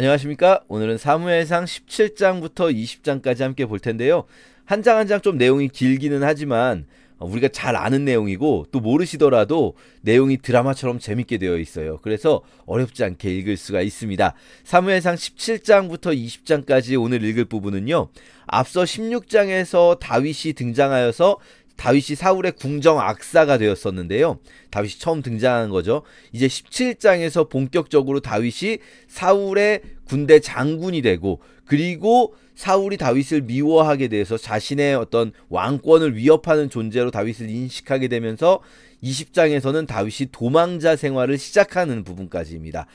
안녕하십니까? 오늘은 사무엘상 17장부터 20장까지 함께 볼 텐데요. 한 장 한 장 좀 내용이 길기는 하지만 우리가 잘 아는 내용이고 또 모르시더라도 내용이 드라마처럼 재밌게 되어 있어요. 그래서 어렵지 않게 읽을 수가 있습니다. 사무엘상 17장부터 20장까지 오늘 읽을 부분은요. 앞서 16장에서 다윗이 등장하여서 다윗이 사울의 궁정 악사가 되었었는데요. 다윗이 처음 등장한 거죠. 이제 17장에서 본격적으로 다윗이 사울의 군대 장군이 되고, 그리고 사울이 다윗을 미워하게 돼서 자신의 어떤 왕권을 위협하는 존재로 다윗을 인식하게 되면서 20장에서는 다윗이 도망자 생활을 시작하는 부분까지입니다.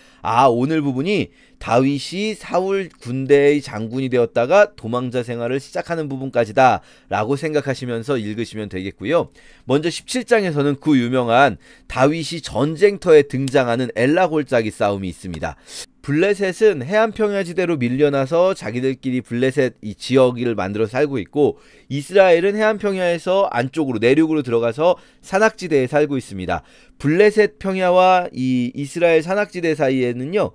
오늘 부분이 다윗이 사울 군대의 장군이 되었다가 도망자 생활을 시작하는 부분까지다 라고 생각하시면서 읽으시면 되겠고요. 먼저 17장에서는 그 유명한 다윗이 전쟁터에 등장하는 엘라 골짜기 싸움이 있습니다. 블레셋은 해안평야지대로 밀려나서 자기들끼리 블레셋 이 지역을 만들어 살고 있고, 이스라엘은 해안평야에서 안쪽으로 내륙으로 들어가서 산악지대에 살고 있습니다. 블레셋 평야와 이 이스라엘 산악지대 사이에는요,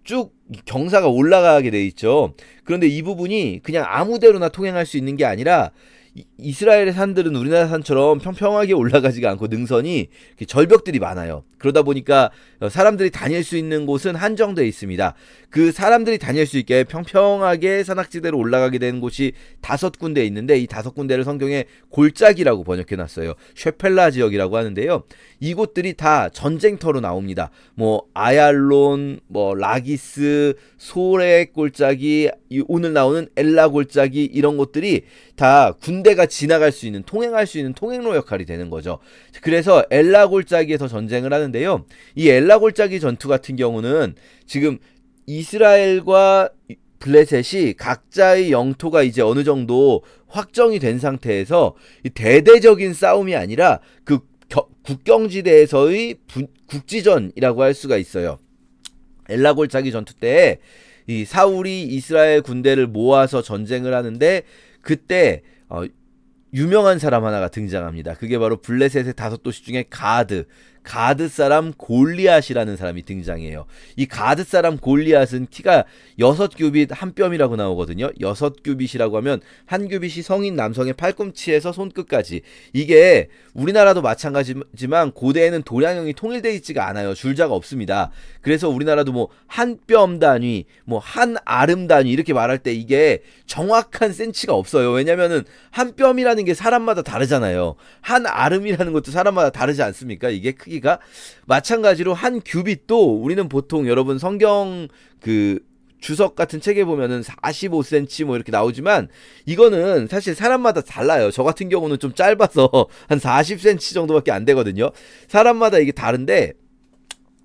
쭉 경사가 올라가게 돼 있죠. 그런데 이 부분이 그냥 아무데로나 통행할 수 있는 게 아니라 이스라엘의 산들은 우리나라 산처럼 평평하게 올라가지가 않고 능선이 절벽들이 많아요. 그러다 보니까 사람들이 다닐 수 있는 곳은 한정되어 있습니다. 그 사람들이 다닐 수 있게 평평하게 산악지대로 올라가게 되는 곳이 5군데 있는데, 이 5군데를 성경에 골짜기라고 번역해놨어요. 쉐펠라 지역이라고 하는데요. 이곳들이 다 전쟁터로 나옵니다. 뭐 아얄론, 뭐 라기스, 소렉 골짜기, 오늘 나오는 엘라 골짜기, 이런 곳들이 다 군대가 지나갈 수 있는, 통행할 수 있는 통행로 역할이 되는 거죠. 그래서 엘라 골짜기에서 전쟁을 하는데요. 이 엘라 골짜기 전투 같은 경우는 지금 이스라엘과 블레셋이 각자의 영토가 이제 어느 정도 확정이 된 상태에서 대대적인 싸움이 아니라 그 국경지대에서의 국지전이라고 할 수가 있어요. 엘라 골짜기 전투 때 이 사울이 이스라엘 군대를 모아서 전쟁을 하는데, 그때 유명한 사람 하나가 등장합니다. 그게 바로 블레셋의 5도시 중에 가드 사람 골리앗이라는 사람이 등장해요. 이 가드 사람 골리앗은 키가 6규빗 한 뼘이라고 나오거든요. 6규빗이라고 하면 한 규빗이 성인 남성의 팔꿈치에서 손끝까지. 이게 우리나라도 마찬가지지만 고대에는 도량형이 통일되어 있지가 않아요. 줄자가 없습니다. 그래서 우리나라도 뭐 한 뼘 단위, 뭐 한 아름 단위 이렇게 말할 때 이게 정확한 센치가 없어요. 왜냐면은 한 뼘이라는 게 사람마다 다르잖아요. 한 아름이라는 것도 사람마다 다르지 않습니까? 이게 크기가. 마찬가지로 한 규빗도 우리는 보통 여러분 성경 그 주석 같은 책에 보면은 45cm 뭐 이렇게 나오지만, 이거는 사실 사람마다 달라요. 저 같은 경우는 좀 짧아서 한 40cm 정도밖에 안 되거든요. 사람마다 이게 다른데,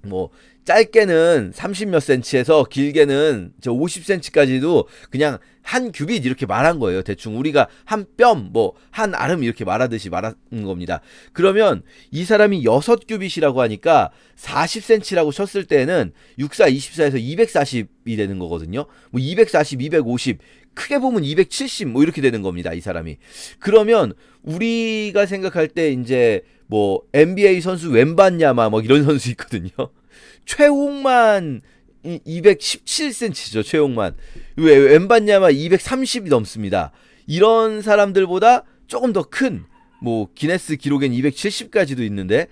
뭐 짧게는 30몇 cm에서 길게는 50cm까지도 그냥 한 규빗 이렇게 말한 거예요. 대충 우리가 한 뼘, 뭐 한 아름 이렇게 말하듯이 말하는 겁니다. 그러면 이 사람이 6규빗이라고 하니까 40cm라고 쳤을 때는 6, 4, 24에서 240이 되는 거거든요. 뭐 240, 250, 크게 보면 270 뭐 이렇게 되는 겁니다. 이 사람이. 그러면 우리가 생각할 때 이제 뭐 NBA 선수 웬반야마 뭐 이런 선수 있거든요. 최홍만 217cm죠. 최홍만. 웬반야마 230이 넘습니다. 이런 사람들보다 조금 더 큰, 뭐 기네스 기록엔 270까지도 있는데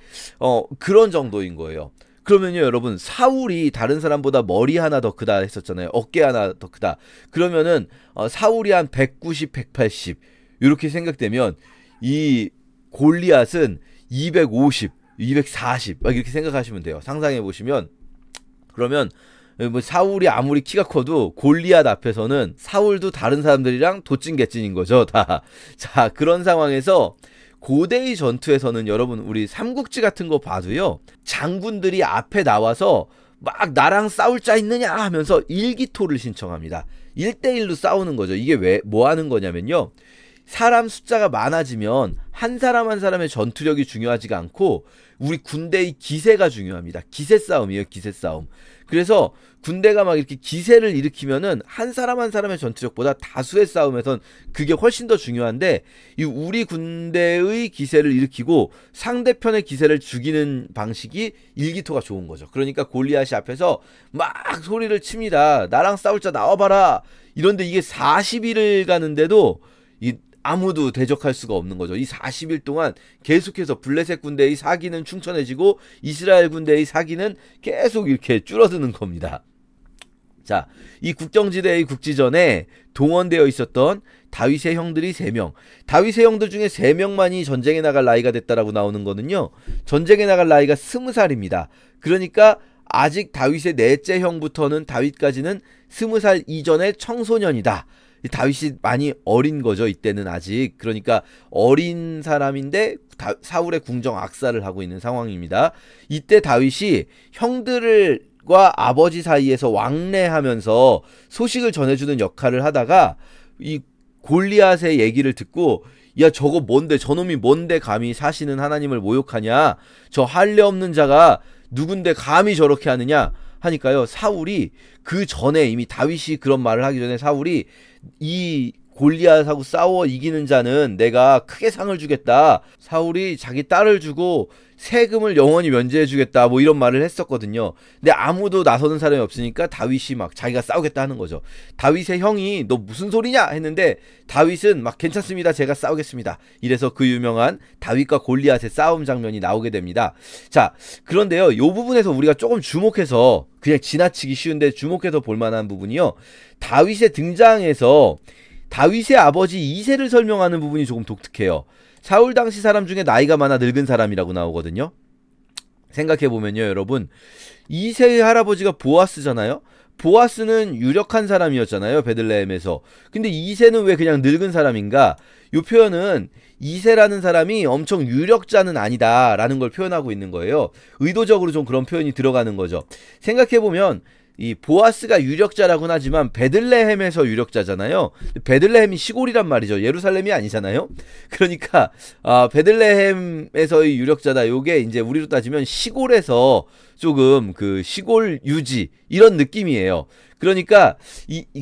그런 정도인 거예요. 그러면요 여러분, 사울이 다른 사람보다 머리 하나 더 크다 했었잖아요. 어깨 하나 더 크다. 그러면은 사울이 한 190, 180 이렇게 생각되면 이 골리앗은 250, 240 막 이렇게 생각하시면 돼요. 상상해 보시면. 그러면 뭐 사울이 아무리 키가 커도 골리앗 앞에서는 사울도 다른 사람들이랑 도찐개찐인 거죠, 다. 자, 그런 상황에서 고대의 전투에서는 여러분 우리 삼국지 같은 거 봐도요, 장군들이 앞에 나와서 막 나랑 싸울 자 있느냐 하면서 일기토를 신청합니다. 1대1로 싸우는 거죠. 이게 왜 뭐 하는 거냐면요, 사람 숫자가 많아지면 한 사람 한 사람의 전투력이 중요하지가 않고 우리 군대의 기세가 중요합니다. 기세 싸움이에요. 기세 싸움. 그래서 군대가 막 이렇게 기세를 일으키면은 한 사람 한 사람의 전투력보다 다수의 싸움에선 그게 훨씬 더 중요한데, 이 우리 군대의 기세를 일으키고 상대편의 기세를 죽이는 방식이 일기토가 좋은 거죠. 그러니까 골리앗이 앞에서 막 소리를 칩니다. 나랑 싸울 자 나와봐라. 이런데 이게 40일을 가는데도 아무도 대적할 수가 없는 거죠. 이 40일 동안 계속해서 블레셋 군대의 사기는 충천해지고 이스라엘 군대의 사기는 계속 이렇게 줄어드는 겁니다. 자, 이 국경지대의 국지전에 동원되어 있었던 다윗의 형들이 3명. 다윗의 형들 중에 3명만이 전쟁에 나갈 나이가 됐다라고 나오는 거는요, 전쟁에 나갈 나이가 20살입니다. 그러니까 아직 다윗의 넷째 형부터는 다윗까지는 20살 이전의 청소년이다. 다윗이 많이 어린 거죠. 이때는 아직. 그러니까 어린 사람인데 사울의 궁정 악사를 하고 있는 상황입니다. 이때 다윗이 형들과 아버지 사이에서 왕래하면서 소식을 전해주는 역할을 하다가 이 골리앗의 얘기를 듣고, 야, 저거 뭔데, 저놈이 뭔데 감히 사시는 하나님을 모욕하냐, 저 할례 없는 자가 누군데 감히 저렇게 하느냐 하니까요, 사울이 그 전에 이미 다윗이 그런 말을 하기 전에 사울이 이 골리앗하고 싸워 이기는 자는 내가 크게 상을 주겠다, 사울이 자기 딸을 주고 세금을 영원히 면제해 주겠다, 뭐 이런 말을 했었거든요. 근데 아무도 나서는 사람이 없으니까 다윗이 막 자기가 싸우겠다 하는 거죠. 다윗의 형이 너 무슨 소리냐 했는데 다윗은 막 괜찮습니다, 제가 싸우겠습니다. 이래서 그 유명한 다윗과 골리앗의 싸움 장면이 나오게 됩니다. 자, 그런데요, 이 부분에서 우리가 조금 주목해서, 그냥 지나치기 쉬운데 주목해서 볼만한 부분이요, 다윗의 등장에서 다윗의 아버지 이새를 설명하는 부분이 조금 독특해요. 사울 당시 사람 중에 나이가 많아 늙은 사람이라고 나오거든요. 생각해보면요, 여러분, 이새의 할아버지가 보아스잖아요. 보아스는 유력한 사람이었잖아요, 베들레헴에서. 근데 이새는 왜 그냥 늙은 사람인가? 이 표현은 이새라는 사람이 엄청 유력자는 아니다 라는 걸 표현하고 있는 거예요. 의도적으로 좀 그런 표현이 들어가는 거죠. 생각해보면 이 보아스가 유력자라고는 하지만 베들레헴에서 유력자잖아요. 베들레헴이 시골이란 말이죠. 예루살렘이 아니잖아요. 그러니까 베들레헴에서의 유력자다. 요게 이제 우리로 따지면 시골에서 조금 그 시골 유지 이런 느낌이에요. 그러니까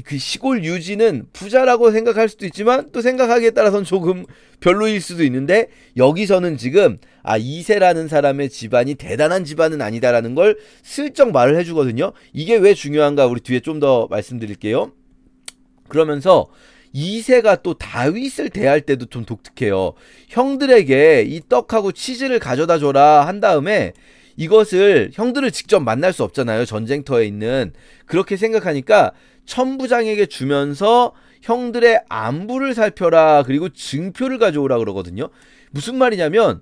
그 시골 유지는 부자라고 생각할 수도 있지만 또 생각하기에 따라서는 조금 별로일 수도 있는데, 여기서는 지금 이새라는 사람의 집안이 대단한 집안은 아니다라는 걸 슬쩍 말을 해주거든요. 이게 왜 중요한가 우리 뒤에 좀 더 말씀드릴게요. 그러면서 이새가 또 다윗을 대할 때도 좀 독특해요. 형들에게 이 떡하고 치즈를 가져다 줘라 한 다음에 이것을 형들을 직접 만날 수 없잖아요, 전쟁터에 있는. 그렇게 생각하니까 천부장에게 주면서 형들의 안부를 살펴라, 그리고 증표를 가져오라 그러거든요. 무슨 말이냐면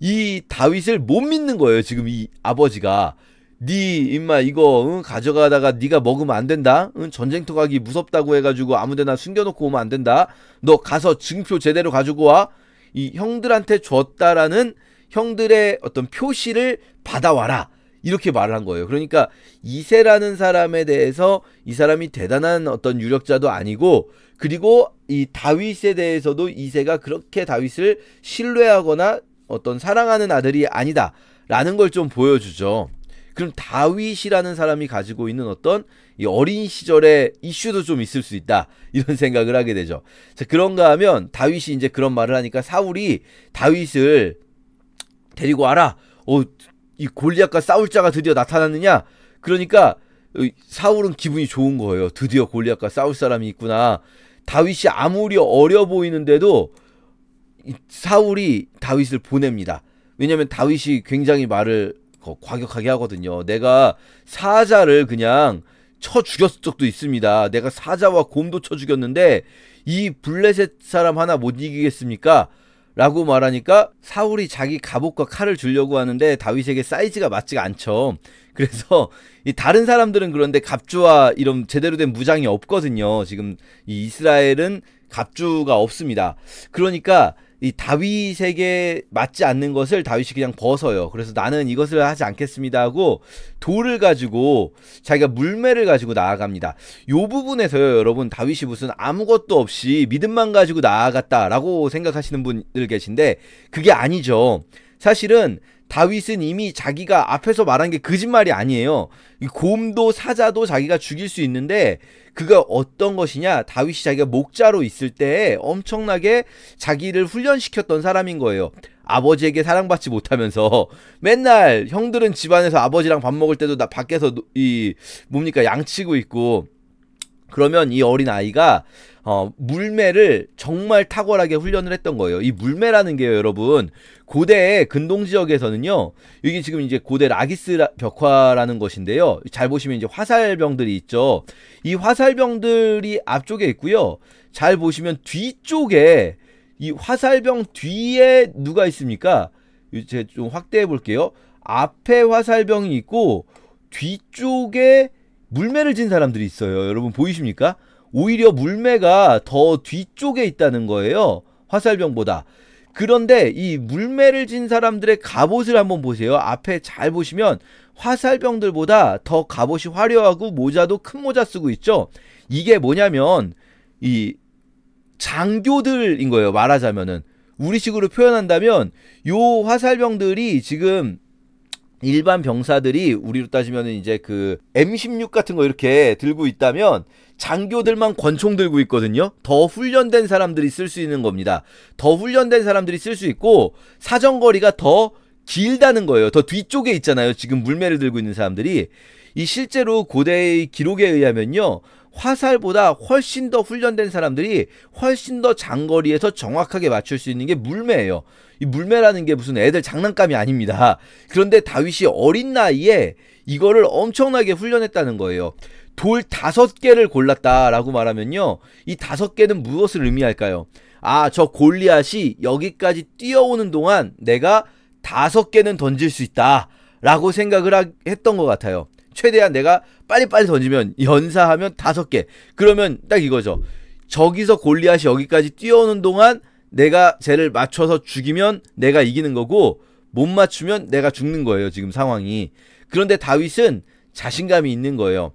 이 다윗을 못 믿는 거예요, 지금 이 아버지가. 니 임마 이거 가져가다가 니가 먹으면 안 된다. 전쟁터 가기 무섭다고 해가지고 아무데나 숨겨놓고 오면 안 된다. 너 가서 증표 제대로 가지고 와. 이 형들한테 줬다라는 형들의 어떤 표시를 받아와라, 이렇게 말을 한 거예요. 그러니까 이새라는 사람에 대해서 이 사람이 대단한 어떤 유력자도 아니고, 그리고 이 다윗에 대해서도 이새가 그렇게 다윗을 신뢰하거나 어떤 사랑하는 아들이 아니다 라는 걸 좀 보여주죠. 그럼 다윗이라는 사람이 가지고 있는 어떤 이 어린 시절의 이슈도 좀 있을 수 있다, 이런 생각을 하게 되죠. 자, 그런가 하면 다윗이 이제 그런 말을 하니까 사울이 다윗을 데리고 와라. 이 골리앗과 싸울 자가 드디어 나타났느냐? 그러니까 사울은 기분이 좋은 거예요. 드디어 골리앗과 싸울 사람이 있구나. 다윗이 아무리 어려 보이는데도 사울이 다윗을 보냅니다. 왜냐면 다윗이 굉장히 말을 과격하게 하거든요. 내가 사자를 그냥 쳐 죽였을 적도 있습니다. 내가 사자와 곰도 쳐 죽였는데 이 블레셋 사람 하나 못 이기겠습니까? 라고 말하니까 사울이 자기 갑옷과 칼을 주려고 하는데 다윗에게 사이즈가 맞지가 않죠. 그래서 이 다른 사람들은 그런데 갑주와 이런 제대로 된 무장이 없거든요. 지금 이 이스라엘은 갑주가 없습니다. 그러니까 이 다윗에게 맞지 않는 것을 다윗이 그냥 벗어요. 그래서 나는 이것을 하지 않겠습니다 하고 돌을 가지고 자기가 물매를 가지고 나아갑니다. 요 부분에서요, 여러분, 다윗이 무슨 아무것도 없이 믿음만 가지고 나아갔다라고 생각하시는 분들 계신데 그게 아니죠. 사실은 다윗은 이미 자기가 앞에서 말한 게 거짓말이 아니에요. 이 곰도 사자도 자기가 죽일 수 있는데 그가 어떤 것이냐, 다윗이 자기가 목자로 있을 때 엄청나게 자기를 훈련시켰던 사람인 거예요. 아버지에게 사랑받지 못하면서 맨날 형들은 집안에서 아버지랑 밥 먹을 때도 나 밖에서 뭡니까 양치고 있고, 그러면 이 어린 아이가 물매를 정말 탁월하게 훈련을 했던 거예요. 이 물매라는 게요, 여러분, 고대의 근동 지역에서는요, 여기 지금 이제 고대 라기스 벽화라는 것인데요, 잘 보시면 이제 화살병들이 있죠. 이 화살병들이 앞쪽에 있고요, 잘 보시면 뒤쪽에 이 화살병 뒤에 누가 있습니까? 제가 좀 확대해 볼게요. 앞에 화살병이 있고 뒤쪽에 물매를 진 사람들이 있어요. 여러분 보이십니까? 오히려 물매가 더 뒤쪽에 있다는 거예요, 화살병보다. 그런데 이 물매를 진 사람들의 갑옷을 한번 보세요. 앞에 잘 보시면 화살병들보다 더 갑옷이 화려하고 모자도 큰 모자 쓰고 있죠. 이게 뭐냐면 이 장교들인 거예요. 말하자면은 우리식으로 표현한다면 요 화살병들이 지금 일반 병사들이 우리로 따지면 이제 그 M16 같은 거 이렇게 들고 있다면 장교들만 권총 들고 있거든요. 더 훈련된 사람들이 쓸 수 있는 겁니다. 더 훈련된 사람들이 쓸 수 있고 사정거리가 더 길다는 거예요. 더 뒤쪽에 있잖아요, 지금 물매를 들고 있는 사람들이. 이 실제로 고대의 기록에 의하면요, 화살보다 훨씬 더 훈련된 사람들이 훨씬 더 장거리에서 정확하게 맞출 수 있는 게 물매예요. 이 물매라는 게 무슨 애들 장난감이 아닙니다. 그런데 다윗이 어린 나이에 이거를 엄청나게 훈련했다는 거예요. 돌 5개를 골랐다라고 말하면요, 이 5개는 무엇을 의미할까요? 아, 저 골리앗이 여기까지 뛰어오는 동안 내가 5개는 던질 수 있다 라고 생각을 했던 것 같아요. 최대한 내가 빨리빨리 던지면 연사하면 5개. 그러면 딱 이거죠. 저기서 골리앗이 여기까지 뛰어오는 동안 내가 쟤를 맞춰서 죽이면 내가 이기는 거고, 못 맞추면 내가 죽는 거예요, 지금 상황이. 그런데 다윗은 자신감이 있는 거예요.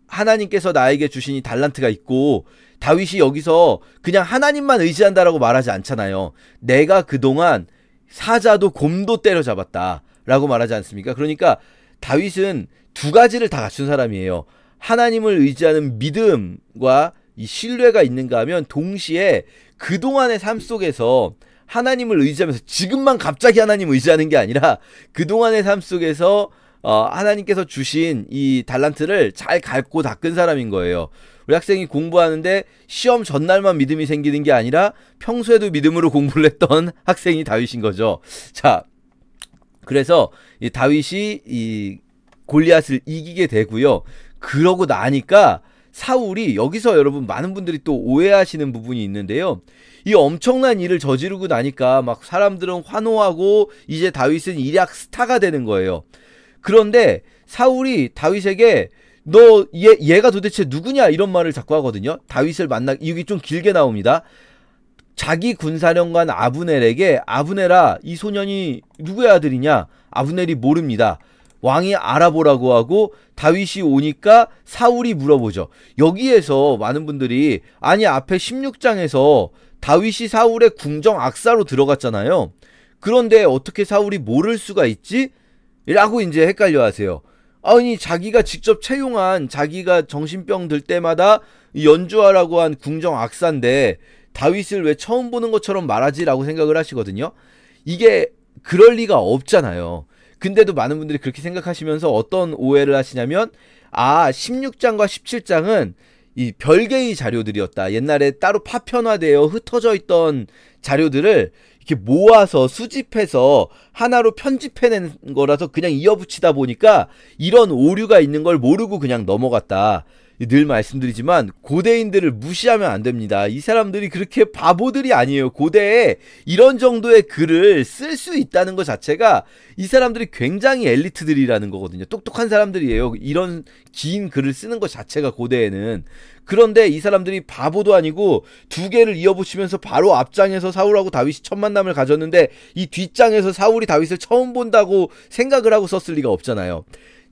하나님께서 나에게 주신 이 달란트가 있고, 다윗이 여기서 그냥 하나님만 의지한다라고 말하지 않잖아요. 내가 그동안 사자도 곰도 때려잡았다 라고 말하지 않습니까? 그러니까 다윗은 두 가지를 다 갖춘 사람이에요. 하나님을 의지하는 믿음과 이 신뢰가 있는가 하면 동시에 그동안의 삶 속에서 하나님을 의지하면서, 지금만 갑자기 하나님 의지하는 게 아니라 그동안의 삶 속에서 하나님께서 주신 이 달란트를 잘 갈고 닦은 사람인 거예요. 우리 학생이 공부하는데 시험 전날만 믿음이 생기는 게 아니라 평소에도 믿음으로 공부를 했던 학생이 다윗인 거죠. 자, 그래서 이 다윗이 이 골리앗을 이기게 되고요. 그러고 나니까 사울이, 여기서 여러분 많은 분들이 또 오해하시는 부분이 있는데요, 이 엄청난 일을 저지르고 나니까 막 사람들은 환호하고 이제 다윗은 일약 스타가 되는 거예요. 그런데 사울이 다윗에게 너 얘가 도대체 누구냐 이런 말을 자꾸 하거든요. 다윗을 이게 좀 길게 나옵니다. 자기 군사령관 아브넬에게, 아브넬아, 이 소년이 누구의 아들이냐? 아브넬이 모릅니다. 왕이 알아보라고 하고 다윗이 오니까 사울이 물어보죠. 여기에서 많은 분들이, 아니 앞에 16장에서 다윗이 사울의 궁정 악사로 들어갔잖아요. 그런데 어떻게 사울이 모를 수가 있지? 라고 이제 헷갈려 하세요. 아니 자기가 직접 채용한, 자기가 정신병 들 때마다 연주하라고 한 궁정 악사인데 다윗을 왜 처음 보는 것처럼 말하지? 라고 생각을 하시거든요. 이게 그럴 리가 없잖아요. 근데도 많은 분들이 그렇게 생각하시면서 어떤 오해를 하시냐면, 16장과 17장은 이 별개의 자료들이었다. 옛날에 따로 파편화되어 흩어져 있던 자료들을 이렇게 모아서 수집해서 하나로 편집해낸 거라서 그냥 이어붙이다 보니까 이런 오류가 있는 걸 모르고 그냥 넘어갔다. 늘 말씀드리지만 고대인들을 무시하면 안 됩니다. 이 사람들이 그렇게 바보들이 아니에요. 고대에 이런 정도의 글을 쓸 수 있다는 것 자체가 이 사람들이 굉장히 엘리트들이라는 거거든요. 똑똑한 사람들이에요. 이런 긴 글을 쓰는 것 자체가 고대에는. 그런데 이 사람들이 바보도 아니고 두 개를 이어붙이면서 바로 앞장에서 사울하고 다윗이 첫 만남을 가졌는데 이 뒷장에서 사울이 다윗을 처음 본다고 생각을 하고 썼을 리가 없잖아요.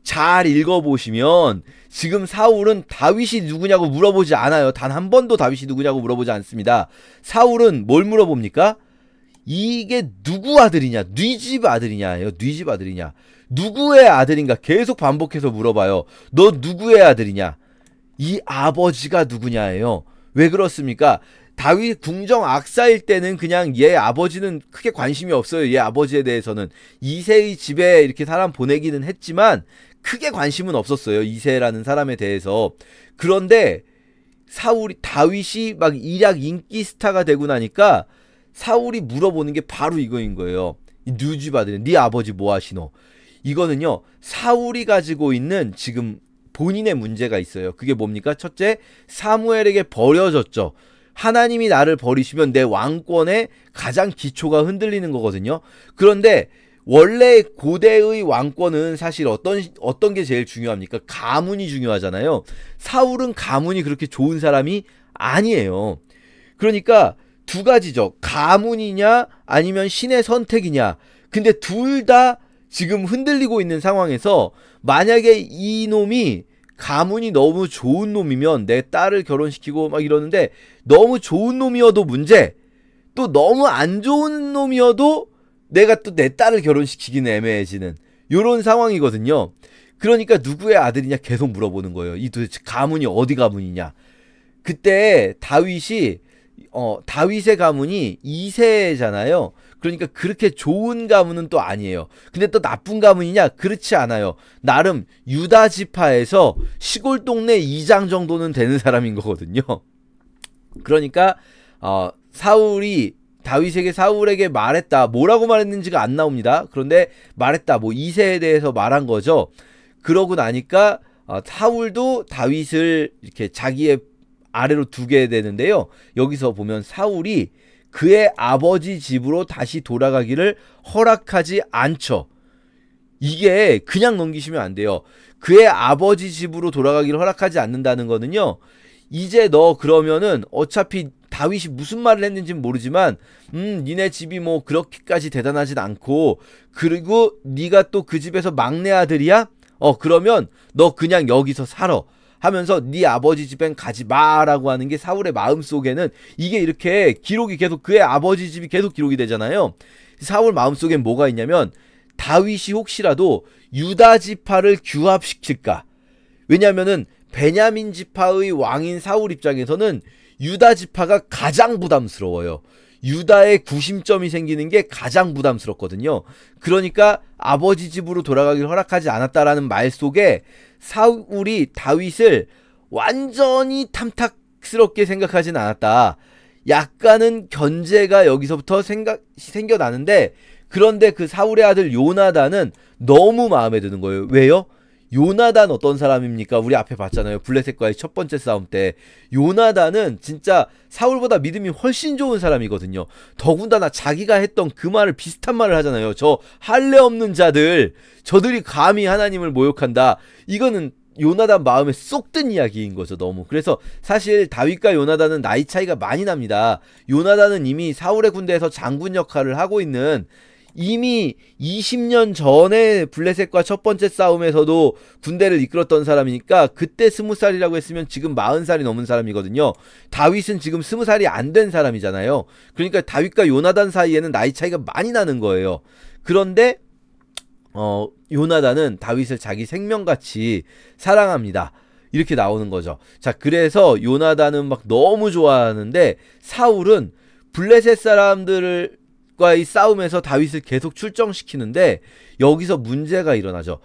잘 읽어보시면 지금 사울은 다윗이 누구냐고 물어보지 않아요. 단 한 번도 다윗이 누구냐고 물어보지 않습니다. 사울은 뭘 물어봅니까? 이게 누구 아들이냐? 네 집 아들이냐예요. 네 집 아들이냐? 누구의 아들인가? 계속 반복해서 물어봐요. 너 누구의 아들이냐? 이 아버지가 누구냐예요. 왜 그렇습니까? 다윗 궁정 악사일 때는 그냥 얘 아버지는 크게 관심이 없어요. 얘 아버지에 대해서는. 이새의 집에 이렇게 사람 보내기는 했지만 크게 관심은 없었어요. 이새라는 사람에 대해서. 그런데 다윗이 막 일약 인기 스타가 되고 나니까 사울이 물어보는 게 바로 이거인 거예요. 네 집 아들은 네 아버지 뭐 하시노? 이거는요, 사울이 가지고 있는 지금 본인의 문제가 있어요. 그게 뭡니까? 첫째, 사무엘에게 버려졌죠. 하나님이 나를 버리시면 내 왕권의 가장 기초가 흔들리는 거거든요. 그런데 원래 고대의 왕권은 사실 어떤 게 제일 중요합니까? 가문이 중요하잖아요. 사울은 가문이 그렇게 좋은 사람이 아니에요. 그러니까 두 가지죠. 가문이냐 아니면 신의 선택이냐. 근데 둘 다 지금 흔들리고 있는 상황에서 만약에 이 놈이 가문이 너무 좋은 놈이면 내 딸을 결혼시키고 막 이러는데 너무 좋은 놈이어도 문제, 또 너무 안 좋은 놈이어도 내가 또 내 딸을 결혼시키기는 애매해지는 요런 상황이거든요. 그러니까 누구의 아들이냐 계속 물어보는 거예요. 이 도대체 가문이 어디 가문이냐. 그때 다윗의 가문이 이새잖아요. 그러니까 그렇게 좋은 가문은 또 아니에요. 근데 또 나쁜 가문이냐? 그렇지 않아요. 나름 유다 지파에서 시골 동네 이장 정도는 되는 사람인 거거든요. 그러니까 사울에게 말했다. 뭐라고 말했는지가 안 나옵니다. 그런데 말했다. 뭐 이새에 대해서 말한 거죠. 그러고 나니까 사울도 다윗을 이렇게 자기의 아래로 두게 되는데요. 여기서 보면 사울이 그의 아버지 집으로 다시 돌아가기를 허락하지 않죠. 이게 그냥 넘기시면 안 돼요. 그의 아버지 집으로 돌아가기를 허락하지 않는다는 거는요, 이제 너 그러면은 어차피 다윗이 무슨 말을 했는지는 모르지만 니네 집이 뭐 그렇게까지 대단하진 않고, 그리고 네가 또 그 집에서 막내 아들이야? 그러면 너 그냥 여기서 살아 하면서 네 아버지 집엔 가지 마라고 하는 게 사울의 마음속에는, 이게 이렇게 기록이 계속, 그의 아버지 집이 계속 기록이 되잖아요. 사울 마음속엔 뭐가 있냐면 다윗이 혹시라도 유다 지파를 규합시킬까. 왜냐면은 베냐민 지파의 왕인 사울 입장에서는 유다 지파가 가장 부담스러워요. 유다의 구심점이 생기는 게 가장 부담스럽거든요. 그러니까 아버지 집으로 돌아가기를 허락하지 않았다라는 말 속에 사울이 다윗을 완전히 탐탁스럽게 생각하진 않았다. 약간은 견제가 여기서부터 생겨나는데, 그런데 그 사울의 아들 요나단은 너무 마음에 드는 거예요. 왜요? 요나단 어떤 사람입니까? 우리 앞에 봤잖아요. 블레셋과의 첫 번째 싸움 때. 요나단은 진짜 사울보다 믿음이 훨씬 좋은 사람이거든요. 더군다나 자기가 했던 그 말을, 비슷한 말을 하잖아요. 저 할례 없는 자들, 저들이 감히 하나님을 모욕한다. 이거는 요나단 마음에 쏙 든 이야기인 거죠, 너무. 그래서 사실 다윗과 요나단은 나이 차이가 많이 납니다. 요나단은 이미 사울의 군대에서 장군 역할을 하고 있는, 이미 20년 전에 블레셋과 첫 번째 싸움에서도 군대를 이끌었던 사람이니까 그때 20살이라고 했으면 지금 40살이 넘은 사람이거든요. 다윗은 지금 20살이 안 된 사람이잖아요. 그러니까 다윗과 요나단 사이에는 나이 차이가 많이 나는 거예요. 그런데 요나단은 다윗을 자기 생명같이 사랑합니다. 이렇게 나오는 거죠. 자, 그래서 요나단은 막 너무 좋아하는데 사울은 블레셋 사람들을 이 싸움에서 다윗을 계속 출정시키는데 여기서 문제가 일어나죠.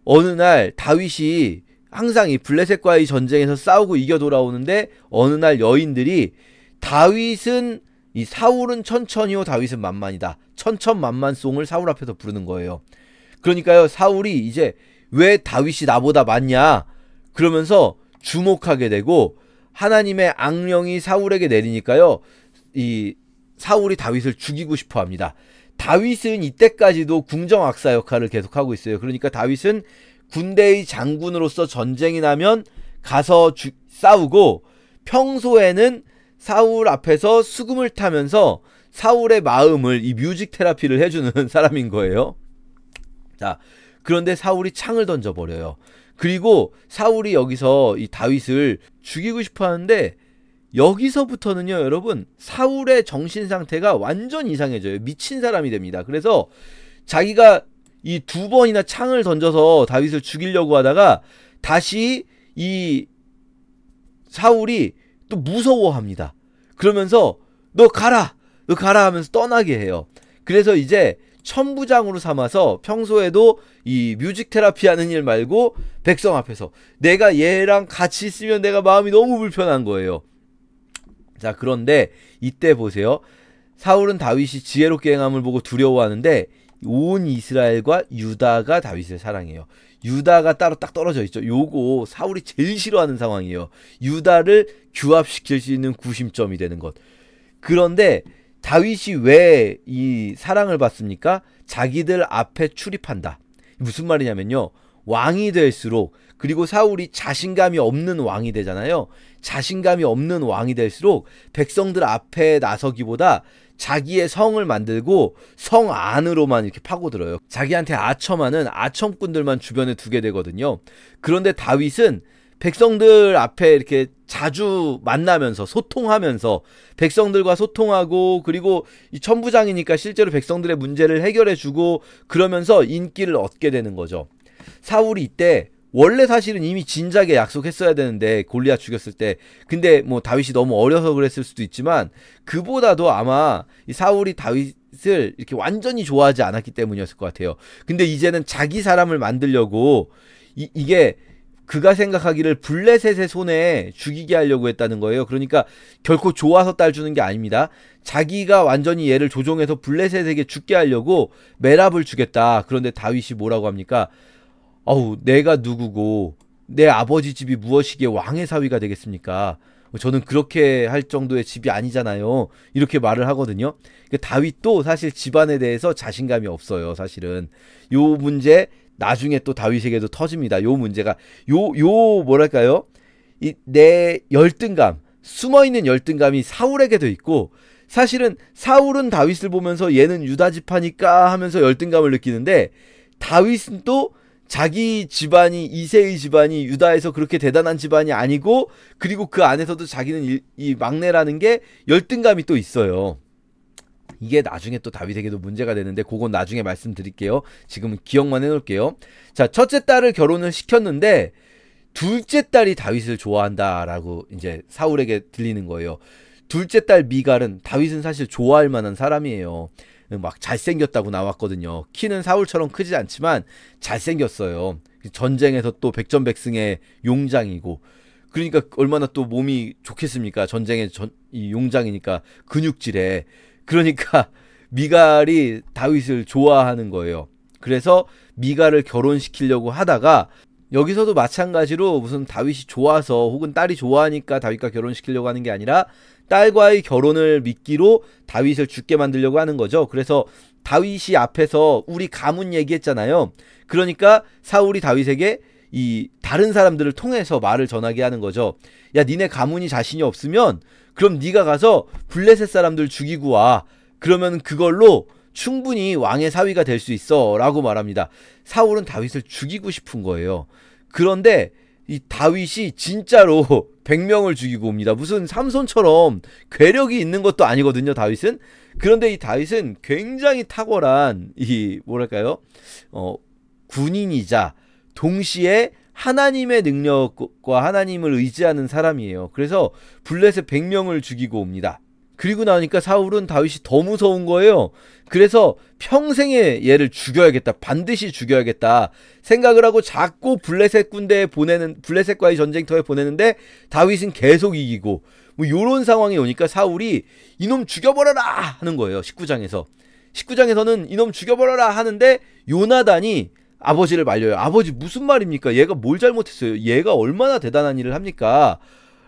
어느 날 다윗이 항상 이 블레셋과의 전쟁에서 싸우고 이겨 돌아오는데, 어느 날 여인들이 이 사울은 천천히요 다윗은 만만이다, 천천만만송을 사울 앞에서 부르는 거예요. 그러니까요, 사울이 이제 왜 다윗이 나보다 많냐 그러면서 주목하게 되고 하나님의 악령이 사울에게 내리니까요. 이 사울이 다윗을 죽이고 싶어 합니다. 다윗은 이때까지도 궁정악사 역할을 계속하고 있어요. 그러니까 다윗은 군대의 장군으로서 전쟁이 나면 가서 싸우고 평소에는 사울 앞에서 수금을 타면서 사울의 마음을 이 뮤직 테라피를 해주는 사람인 거예요. 자, 그런데 사울이 창을 던져버려요. 그리고 사울이 여기서 이 다윗을 죽이고 싶어 하는데 여기서부터는요, 여러분, 사울의 정신 상태가 완전 이상해져요. 미친 사람이 됩니다. 그래서 자기가 이 2번이나 창을 던져서 다윗을 죽이려고 하다가 다시 이 사울이 또 무서워합니다. 그러면서 너 가라 하면서 떠나게 해요. 그래서 이제 천부장으로 삼아서 평소에도 이 뮤직 테라피 하는 일 말고 백성 앞에서 내가 얘랑 같이 있으면 내가 마음이 너무 불편한 거예요. 자, 그런데 이때 보세요. 사울은 다윗이 지혜롭게 행함을 보고 두려워하는데 온 이스라엘과 유다가 다윗을 사랑해요. 유다가 따로 딱 떨어져 있죠. 요거 사울이 제일 싫어하는 상황이에요. 유다를 규합시킬 수 있는 구심점이 되는 것. 그런데 다윗이 왜 이 사랑을 받습니까? 자기들 앞에 출입한다. 무슨 말이냐면요. 왕이 될수록, 그리고 사울이 자신감이 없는 왕이 되잖아요. 자신감이 없는 왕이 될수록 백성들 앞에 나서기보다 자기의 성을 만들고 성 안으로만 이렇게 파고들어요. 자기한테 아첨하는 아첨꾼들만 주변에 두게 되거든요. 그런데 다윗은 백성들 앞에 이렇게 자주 만나면서 소통하면서 백성들과 소통하고, 그리고 이 천부장이니까 실제로 백성들의 문제를 해결해주고 그러면서 인기를 얻게 되는 거죠. 사울이 이때 원래 사실은 이미 진작에 약속했어야 되는데, 골리앗 죽였을 때. 근데 뭐 다윗이 너무 어려서 그랬을 수도 있지만 그보다도 아마 이 사울이 다윗을 이렇게 완전히 좋아하지 않았기 때문이었을 것 같아요. 근데 이제는 자기 사람을 만들려고 이게 그가 생각하기를 블레셋의 손에 죽이게 하려고 했다는 거예요. 그러니까 결코 좋아서 딸 주는 게 아닙니다. 자기가 완전히 얘를 조종해서 블레셋에게 죽게 하려고 메랍을 주겠다. 그런데 다윗이 뭐라고 합니까? 내가 누구고 내 아버지 집이 무엇이기에 왕의 사위가 되겠습니까? 저는 그렇게 할 정도의 집이 아니잖아요. 이렇게 말을 하거든요. 다윗도 사실 집안에 대해서 자신감이 없어요. 사실은 요 문제 나중에 또 다윗에게도 터집니다. 요 문제가 뭐랄까요? 내 열등감, 숨어있는 열등감이 사울에게도 있고, 사실은 사울은 다윗을 보면서 얘는 유다 지파니까 하면서 열등감을 느끼는데, 다윗은 또 자기 집안이, 이새의 집안이 유다에서 그렇게 대단한 집안이 아니고, 그리고 그 안에서도 자기는 이 막내라는 게 열등감이 또 있어요. 이게 나중에 또 다윗에게도 문제가 되는데 그건 나중에 말씀드릴게요. 지금은 기억만 해놓을게요. 자, 첫째 딸을 결혼을 시켰는데 둘째 딸이 다윗을 좋아한다라고 이제 사울에게 들리는 거예요. 둘째 딸 미갈은 다윗은 사실 좋아할 만한 사람이에요. 막 잘생겼다고 나왔거든요. 키는 사울처럼 크지 않지만 잘생겼어요. 전쟁에서 또 백전백승의 용장이고, 그러니까 얼마나 또 몸이 좋겠습니까? 전쟁의 이 용장이니까 근육질에. 그러니까 미갈이 다윗을 좋아하는 거예요. 그래서 미갈을 결혼시키려고 하다가, 여기서도 마찬가지로 무슨 다윗이 좋아서 혹은 딸이 좋아하니까 다윗과 결혼시키려고 하는 게 아니라 딸과의 결혼을 미끼로 다윗을 죽게 만들려고 하는 거죠. 그래서 다윗이 앞에서 우리 가문 얘기했잖아요. 그러니까 사울이 다윗에게 이 다른 사람들을 통해서 말을 전하게 하는 거죠. 야, 니네 가문이 자신이 없으면 그럼 네가 가서 블레셋 사람들 죽이고 와. 그러면 그걸로 충분히 왕의 사위가 될 수 있어 라고 말합니다. 사울은 다윗을 죽이고 싶은 거예요. 그런데 이 다윗이 진짜로 100명을 죽이고 옵니다. 무슨 삼손처럼 괴력이 있는 것도 아니거든요, 다윗은. 그런데 이 다윗은 굉장히 탁월한 이 뭐랄까요? 군인이자 동시에 하나님의 능력과 하나님을 의지하는 사람이에요. 그래서 블레셋 100명을 죽이고 옵니다. 그리고 나니까 사울은 다윗이 더 무서운 거예요. 그래서 평생에 얘를 죽여야겠다, 반드시 죽여야겠다 생각을 하고 자꾸 블레셋 군대에 블레셋과의 전쟁터에 보내는데 다윗은 계속 이기고, 뭐 요런 상황이 오니까 사울이 이놈 죽여버려라 하는 거예요. 19장에서는 이놈 죽여버려라 하는데 요나단이 아버지를 말려요. 아버지 무슨 말입니까? 얘가 뭘 잘못했어요? 얘가 얼마나 대단한 일을 합니까?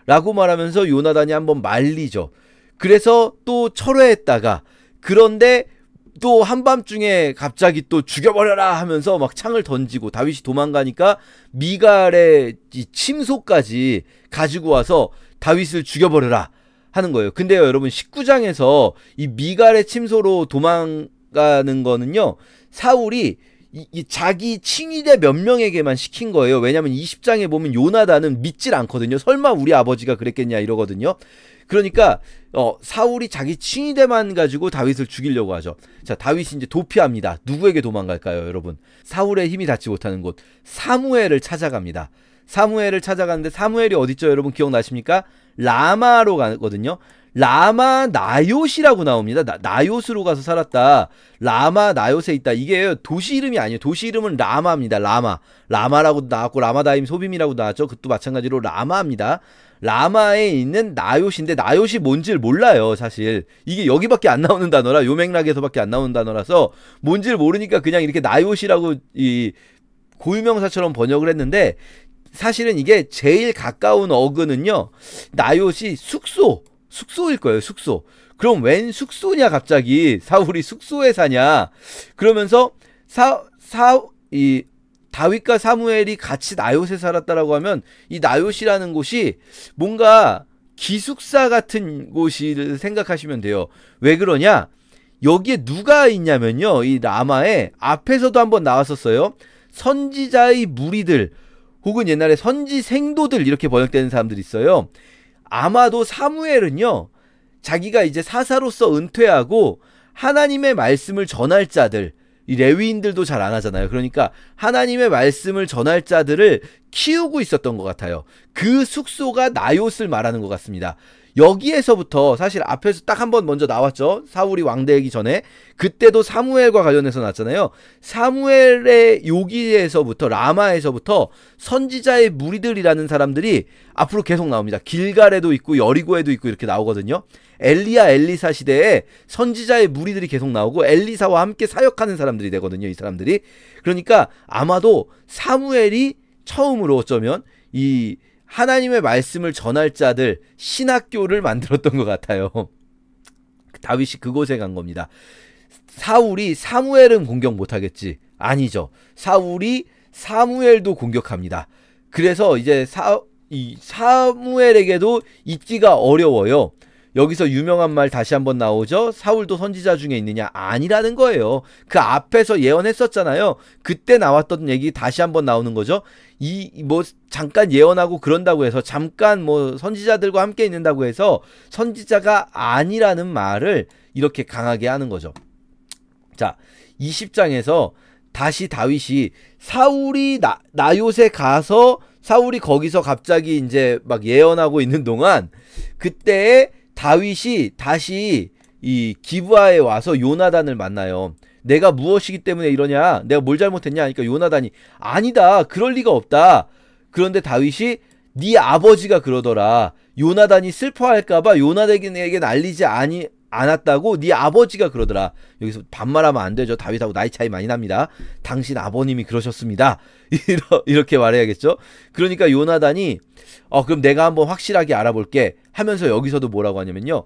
라고 말하면서 요나단이 한번 말리죠. 그래서 또 철회했다가, 그런데 또 한밤중에 갑자기 또 죽여버려라 하면서 막 창을 던지고 다윗이 도망가니까 미갈의 이 침소까지 가지고 와서 다윗을 죽여버려라 하는 거예요. 근데요, 여러분, 19장에서 이 미갈의 침소로 도망가는 거는요, 사울이 이 자기 칭의대 몇 명에게만 시킨 거예요. 왜냐면 20장에 보면 요나단은 믿질 않거든요. 설마 우리 아버지가 그랬겠냐 이러거든요. 그러니까 사울이 자기 칭의대만 가지고 다윗을 죽이려고 하죠. 자, 다윗이 이제 도피합니다. 누구에게 도망갈까요, 여러분? 사울의 힘이 닿지 못하는 곳 사무엘을 찾아갑니다. 사무엘을 찾아가는데, 사무엘이 어딨죠, 여러분? 기억나십니까? 라마로 가거든요. 라마 나요시라고 나옵니다. 나요스로 가서 살았다. 라마 나요스에 있다. 이게 도시 이름이 아니에요. 도시 이름은 라마입니다. 라마라고도 나왔고 라마다임 소빔이라고 나왔죠. 그것도 마찬가지로 라마입니다. 라마에 있는 나요시인데, 나요시 뭔지를 몰라요, 사실. 이게 여기밖에 안 나오는 단어라, 요 맥락에서밖에 안 나오는 단어라서 뭔지를 모르니까 그냥 이렇게 나요시라고 이 고유명사처럼 번역을 했는데, 사실은 이게 제일 가까운 어근은요, 나요시 숙소일 거예요, 숙소. 그럼 웬 숙소냐, 갑자기. 사울이 숙소에 사냐. 그러면서 다윗과 사무엘이 같이 나요스에 살았다라고 하면, 이 나요시라는 곳이 뭔가 기숙사 같은 곳을 생각하시면 돼요. 왜 그러냐? 여기에 누가 있냐면요, 이 라마에 앞에서도 한번 나왔었어요. 선지자의 무리들, 혹은 옛날에 선지생도들, 이렇게 번역되는 사람들이 있어요. 아마도 사무엘은요, 자기가 이제 사사로서 은퇴하고 하나님의 말씀을 전할 자들, 이 레위인들도 잘 안 하잖아요. 그러니까 하나님의 말씀을 전할 자들을 키우고 있었던 것 같아요. 그 숙소가 나요스를 말하는 것 같습니다. 여기에서부터 사실 앞에서 딱 한 번 먼저 나왔죠. 사울이 왕되기 전에. 그때도 사무엘과 관련해서 나왔잖아요. 사무엘의 여기에서부터, 라마에서부터 선지자의 무리들이라는 사람들이 앞으로 계속 나옵니다. 길갈에도 있고 여리고에도 있고 이렇게 나오거든요. 엘리야, 엘리사 시대에 선지자의 무리들이 계속 나오고 엘리사와 함께 사역하는 사람들이 되거든요, 이 사람들이. 그러니까 아마도 사무엘이 처음으로 어쩌면 이 하나님의 말씀을 전할 자들, 신학교를 만들었던 것 같아요. 다윗이 그곳에 간 겁니다. 사울이 사무엘은 공격 못하겠지. 아니죠. 사울이 사무엘도 공격합니다. 그래서 이제 사무엘에게도 있기가 어려워요. 여기서 유명한 말 다시 한번 나오죠. 사울도 선지자 중에 있느냐? 아니라는 거예요. 그 앞에서 예언했었잖아요. 그때 나왔던 얘기 다시 한번 나오는 거죠. 잠깐 예언하고 그런다고 해서, 잠깐 선지자들과 함께 있는다고 해서 선지자가 아니라는 말을 이렇게 강하게 하는 거죠. 자, 20장에서 다시 다윗이 사울이 나요새 가서, 사울이 거기서 갑자기 이제 막 예언하고 있는 동안, 그때에 다윗이 다시 이 기브아에 와서 요나단을 만나요. 내가 무엇이기 때문에 이러냐? 내가 뭘 잘못했냐? 하니까 요나단이 아니다, 그럴 리가 없다. 그런데 다윗이 네 아버지가 그러더라. 요나단이 슬퍼할까봐 요나단에게 알리지 않았다고 네 아버지가 그러더라. 여기서 반말하면 안 되죠. 다윗하고 나이 차이 많이 납니다. 당신 아버님이 그러셨습니다. 이렇게 말해야겠죠. 그러니까 요나단이 그럼 내가 한번 확실하게 알아볼게 하면서, 여기서도 뭐라고 하냐면요,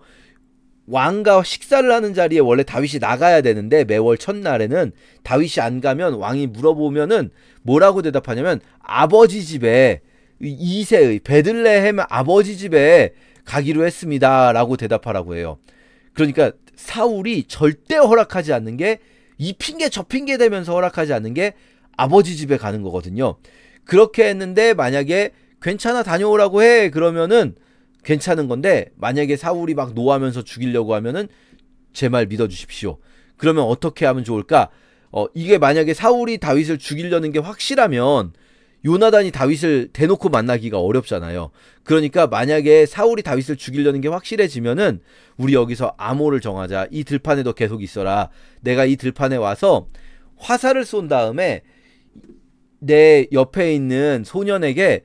왕과 식사를 하는 자리에 원래 다윗이 나가야 되는데, 매월 첫날에는 다윗이 안 가면 왕이 물어보면은 뭐라고 대답하냐면, 아버지 집에, 이새의 베들레헴 아버지 집에 가기로 했습니다 라고 대답하라고 해요. 그러니까 사울이 절대 허락하지 않는 게, 이 핑계 저 핑계 대면서 허락하지 않는 게 아버지 집에 가는 거거든요. 그렇게 했는데 만약에 괜찮아, 다녀오라고 해, 그러면은 괜찮은 건데, 만약에 사울이 막 노하면서 죽이려고 하면은 제 말 믿어주십시오. 그러면 어떻게 하면 좋을까? 이게 만약에 사울이 다윗을 죽이려는 게 확실하면 요나단이 다윗을 대놓고 만나기가 어렵잖아요. 그러니까 만약에 사울이 다윗을 죽이려는 게 확실해지면은, 우리 여기서 암호를 정하자. 이 들판에 너 계속 있어라. 내가 이 들판에 와서 화살을 쏜 다음에 내 옆에 있는 소년에게,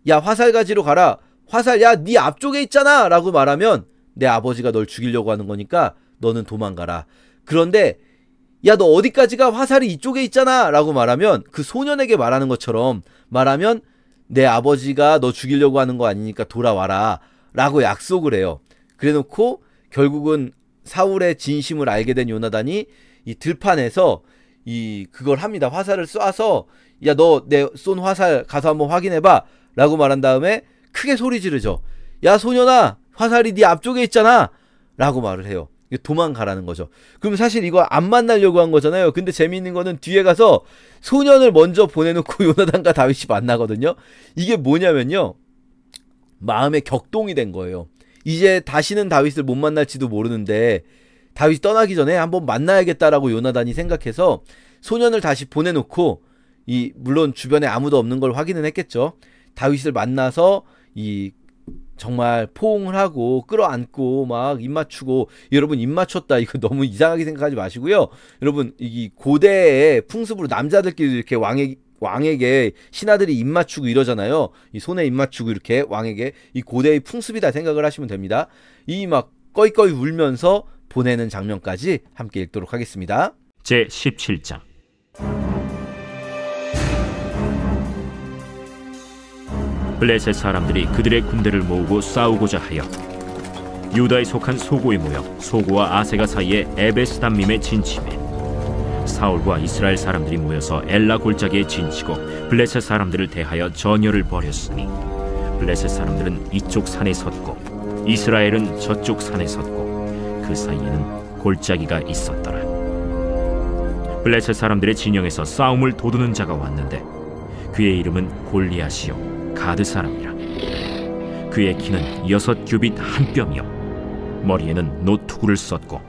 야, 화살 가지러 가라. 화살, 야, 네 앞쪽에 있잖아 라고 말하면 내 아버지가 널 죽이려고 하는 거니까 너는 도망가라. 그런데 야, 너 어디까지가? 화살이 이쪽에 있잖아 라고 말하면, 그 소년에게 말하는 것처럼 말하면, 내 아버지가 너 죽이려고 하는 거 아니니까 돌아와라 라고 약속을 해요. 그래놓고 결국은 사울의 진심을 알게 된 요나단이 이 들판에서 그걸 합니다. 화살을 쏴서, 야, 너 내 쏜 화살 가서 한번 확인해봐 라고 말한 다음에 크게 소리 지르죠. 야, 소년아, 화살이 네 앞쪽에 있잖아 라고 말을 해요. 도망가라는 거죠. 그럼 사실 이거 안 만나려고 한 거잖아요. 근데 재미있는 거는 뒤에 가서 소년을 먼저 보내놓고 요나단과 다윗이 만나거든요. 이게 뭐냐면요, 마음에 격동이 된 거예요. 이제 다시는 다윗을 못 만날지도 모르는데 다윗이 떠나기 전에 한번 만나야겠다라고 요나단이 생각해서 소년을 다시 보내놓고, 물론 주변에 아무도 없는 걸 확인은 했겠죠. 다윗을 만나서 정말 포옹을 하고 끌어안고 막 입 맞추고, 여러분 입 맞췄다 이거 너무 이상하게 생각하지 마시고요. 여러분 이 고대의 풍습으로 남자들끼리 이렇게 왕에게 신하들이 입 맞추고 이러잖아요. 이 손에 입 맞추고 이렇게 왕에게, 이 고대의 풍습이다 생각을 하시면 됩니다. 이 막 꺼이꺼이 울면서 보내는 장면까지 함께 읽도록 하겠습니다. 제 17장. 블레셋 사람들이 그들의 군대를 모으고 싸우고자 하여 유다에 속한 소고에 모여 소고와 아세가 사이에 에베스담밈에 진침해 사울과 이스라엘 사람들이 모여서 엘라 골짜기에 진치고 블레셋 사람들을 대하여 전열을 벌였으니 블레셋 사람들은 이쪽 산에 섰고 이스라엘은 저쪽 산에 섰고 그 사이에는 골짜기가 있었더라. 블레셋 사람들의 진영에서 싸움을 도두는 자가 왔는데 그의 이름은 골리앗이요 가드 사람이라. 그의 키는 6규빗 한 뼘이요 머리에는 노투구를 썼고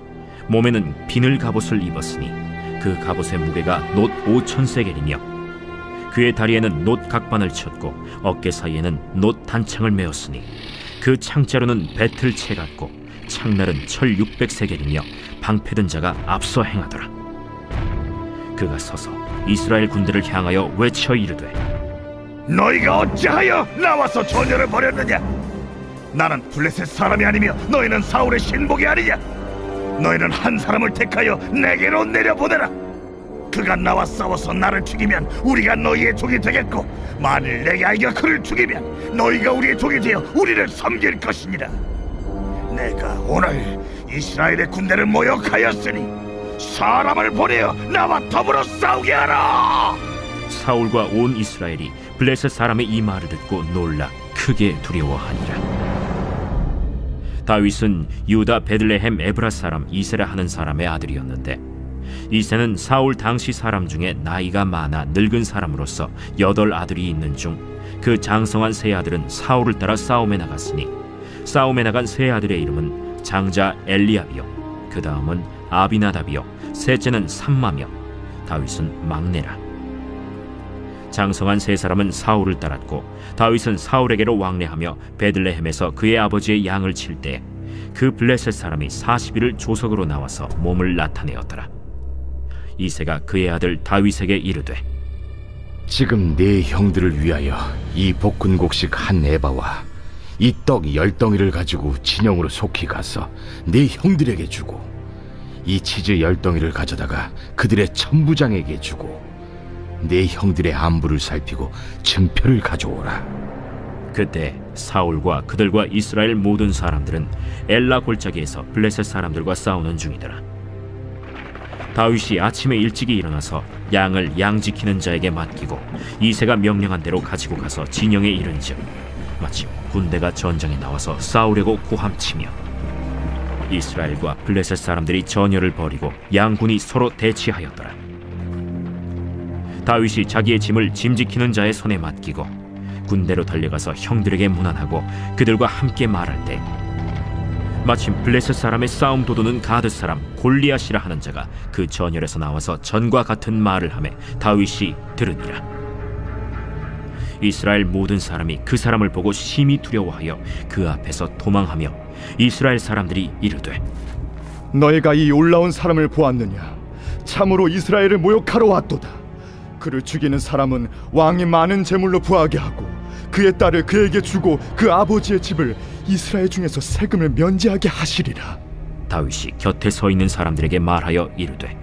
몸에는 비늘 갑옷을 입었으니 그 갑옷의 무게가 놋 5,000세겔이며 그의 다리에는 놋 각반을 쳤고 어깨 사이에는 놋 단창을 메었으니 그 창자루는 배틀채 같고 창날은 철 600세겔이며 방패든 자가 앞서 행하더라. 그가 서서 이스라엘 군대를 향하여 외쳐 이르되, 너희가 어찌하여 나와서 전열을 벌였느냐? 나는 블레셋 사람이 아니며 너희는 사울의 신복이 아니냐? 너희는 한 사람을 택하여 내게로 내려보내라. 그가 나와 싸워서 나를 죽이면 우리가 너희의 종이 되겠고, 만일 내가 이겨 그를 죽이면 너희가 우리의 종이 되어 우리를 섬길 것이니라. 내가 오늘 이스라엘의 군대를 모욕하였으니 사람을 보내어 나와 더불어 싸우게 하라. 사울과 온 이스라엘이 블레셋 사람의 이 말을 듣고 놀라 크게 두려워하니라. 다윗은 유다 베들레헴 에브라 사람 이세라 하는 사람의 아들이었는데, 이세는 사울 당시 사람 중에 나이가 많아 늙은 사람으로서 8 아들이 있는 중 그 장성한 세 아들은 사울을 따라 싸움에 나갔으니 싸움에 나간 세 아들의 이름은 장자 엘리압이요 그 다음은 아비나답이요 셋째는 삼마며 다윗은 막내라. 장성한 세 사람은 사울을 따랐고 다윗은 사울에게로 왕래하며 베들레헴에서 그의 아버지의 양을 칠 때 그 블레셋 사람이 40일을 조석으로 나와서 몸을 나타내었더라. 이새가 그의 아들 다윗에게 이르되, 지금 네 형들을 위하여 이 볶은곡식 한 에바와 이 떡 10덩이를 가지고 진영으로 속히 가서 네 형들에게 주고, 이 치즈 10덩이를 가져다가 그들의 천부장에게 주고, 네 형들의 안부를 살피고 증표를 가져오라. 그때 사울과 그들과 이스라엘 모든 사람들은 엘라 골짜기에서 블레셋 사람들과 싸우는 중이더라. 다윗이 아침에 일찍이 일어나서 양을 양 지키는 자에게 맡기고 이새가 명령한 대로 가지고 가서 진영에 이른즉 마침 군대가 전장에 나와서 싸우려고 고함치며 이스라엘과 블레셋 사람들이 전열을 벌이고 양군이 서로 대치하였더라. 다윗이 자기의 짐을 짐 지키는 자의 손에 맡기고 군대로 달려가서 형들에게 문안하고 그들과 함께 말할 때 마침 블레셋 사람의 싸움 도두는 가드 사람 골리앗이라 하는 자가 그 전열에서 나와서 전과 같은 말을 하매 다윗이 들으니라. 이스라엘 모든 사람이 그 사람을 보고 심히 두려워하여 그 앞에서 도망하며 이스라엘 사람들이 이르되, 너희가 이 올라온 사람을 보았느냐? 참으로 이스라엘을 모욕하러 왔도다. 그를 죽이는 사람은 왕이 많은 재물로 부하게 하고 그의 딸을 그에게 주고 그 아버지의 집을 이스라엘 중에서 세금을 면제하게 하시리라. 다윗이 곁에 서 있는 사람들에게 말하여 이르되,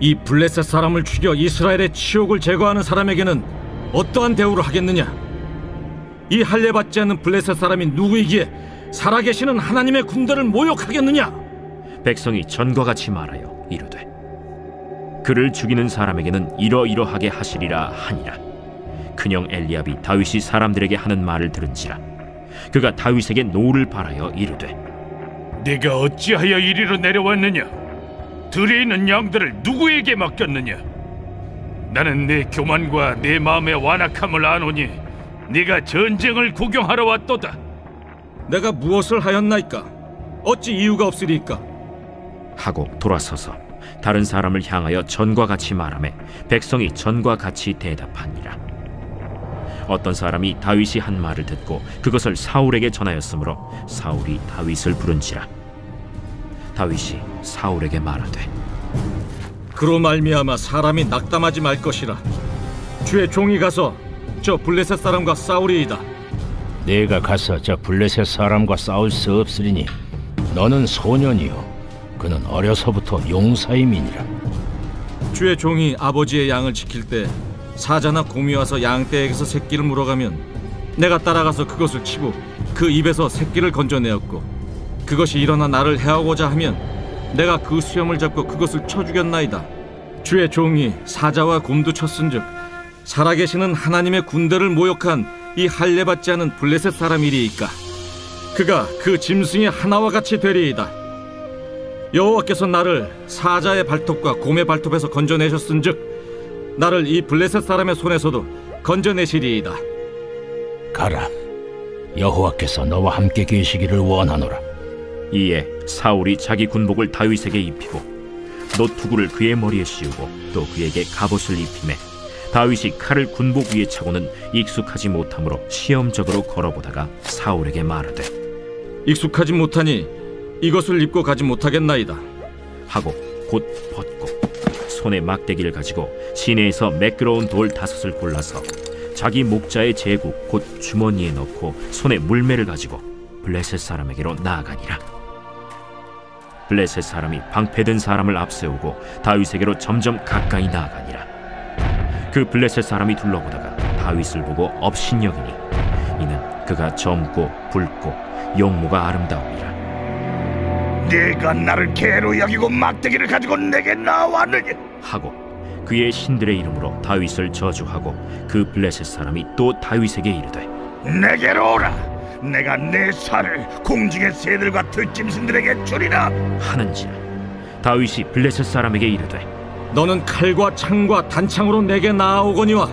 이 블레셋 사람을 죽여 이스라엘의 치욕을 제거하는 사람에게는 어떠한 대우를 하겠느냐? 이 할례받지 않는 블레셋 사람이 누구이기에 살아계시는 하나님의 군대를 모욕하겠느냐? 백성이 전과 같이 말하여 이르되 그를 죽이는 사람에게는 이러이러하게 하시리라 하니라. 큰형 엘리압이 다윗이 사람들에게 하는 말을 들은지라 그가 다윗에게 노를 바라여 이르되 네가 어찌하여 이리로 내려왔느냐? 들에 있는 양들을 누구에게 맡겼느냐? 나는 네 교만과 네 마음의 완악함을 아노니 네가 전쟁을 구경하러 왔도다. 내가 무엇을 하였나이까? 어찌 이유가 없으리까? 하고 돌아서서 다른 사람을 향하여 전과 같이 말하매 백성이 전과 같이 대답하니라. 어떤 사람이 다윗이 한 말을 듣고 그것을 사울에게 전하였으므로 사울이 다윗을 부른지라. 다윗이 사울에게 말하되 그로 말미암아 사람이 낙담하지 말 것이라. 주의 종이 가서 저 블레셋 사람과 싸우리이다. 네가 가서 저 블레셋 사람과 싸울 수 없으리니 너는 소년이요 그는 어려서부터 용사임이니라. 주의 종이 아버지의 양을 지킬 때 사자나 곰이 와서 양떼에게서 새끼를 물어가면 내가 따라가서 그것을 치고 그 입에서 새끼를 건져내었고 그것이 일어나 나를 해하고자 하면 내가 그 수염을 잡고 그것을 쳐 죽였나이다. 주의 종이 사자와 곰도 쳤은즉 살아계시는 하나님의 군대를 모욕한 이 할례받지 않은 블레셋 사람이리이까. 그가 그 짐승의 하나와 같이 되리이다. 여호와께서 나를 사자의 발톱과 곰의 발톱에서 건져내셨은즉 나를 이 블레셋 사람의 손에서도 건져내시리이다. 가라, 여호와께서 너와 함께 계시기를 원하노라. 이에 사울이 자기 군복을 다윗에게 입히고 노투구를 그의 머리에 씌우고 또 그에게 갑옷을 입히매 다윗이 칼을 군복 위에 차고는 익숙하지 못하므로 시험적으로 걸어보다가 사울에게 말하되 익숙하지 못하니 이것을 입고 가지 못하겠나이다 하고 곧 벗고 손에 막대기를 가지고 시내에서 매끄러운 돌 5을 골라서 자기 목자의 제국 곧 주머니에 넣고 손에 물매를 가지고 블레셋 사람에게로 나아가니라. 블레셋 사람이 방패든 사람을 앞세우고 다윗에게로 점점 가까이 나아가니라. 그 블레셋 사람이 둘러보다가 다윗을 보고 업신여기니 이는 그가 젊고 붉고 용모가 아름다움이라. 네가 나를 개로 여기고 막대기를 가지고 내게 나왔느냐? 하고 그의 신들의 이름으로 다윗을 저주하고 그 블레셋 사람이 또 다윗에게 이르되 내게로 오라. 내가 내 살을 공중의 새들과 들짐승들에게 주리라 하는지라. 다윗이 블레셋 사람에게 이르되 너는 칼과 창과 단창으로 내게 나아오거니와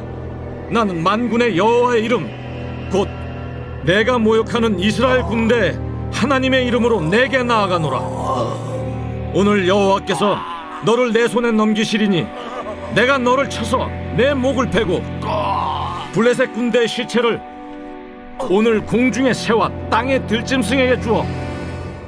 나는 만군의 여호와의 이름 곧 내가 모욕하는 이스라엘 군대 하나님의 이름으로 내게 나아가노라. 오늘 여호와께서 너를 내 손에 넘기시리니 내가 너를 쳐서 내 목을 베고 블레셋 군대의 시체를 오늘 공중의 새와 땅의 들짐승에게 주어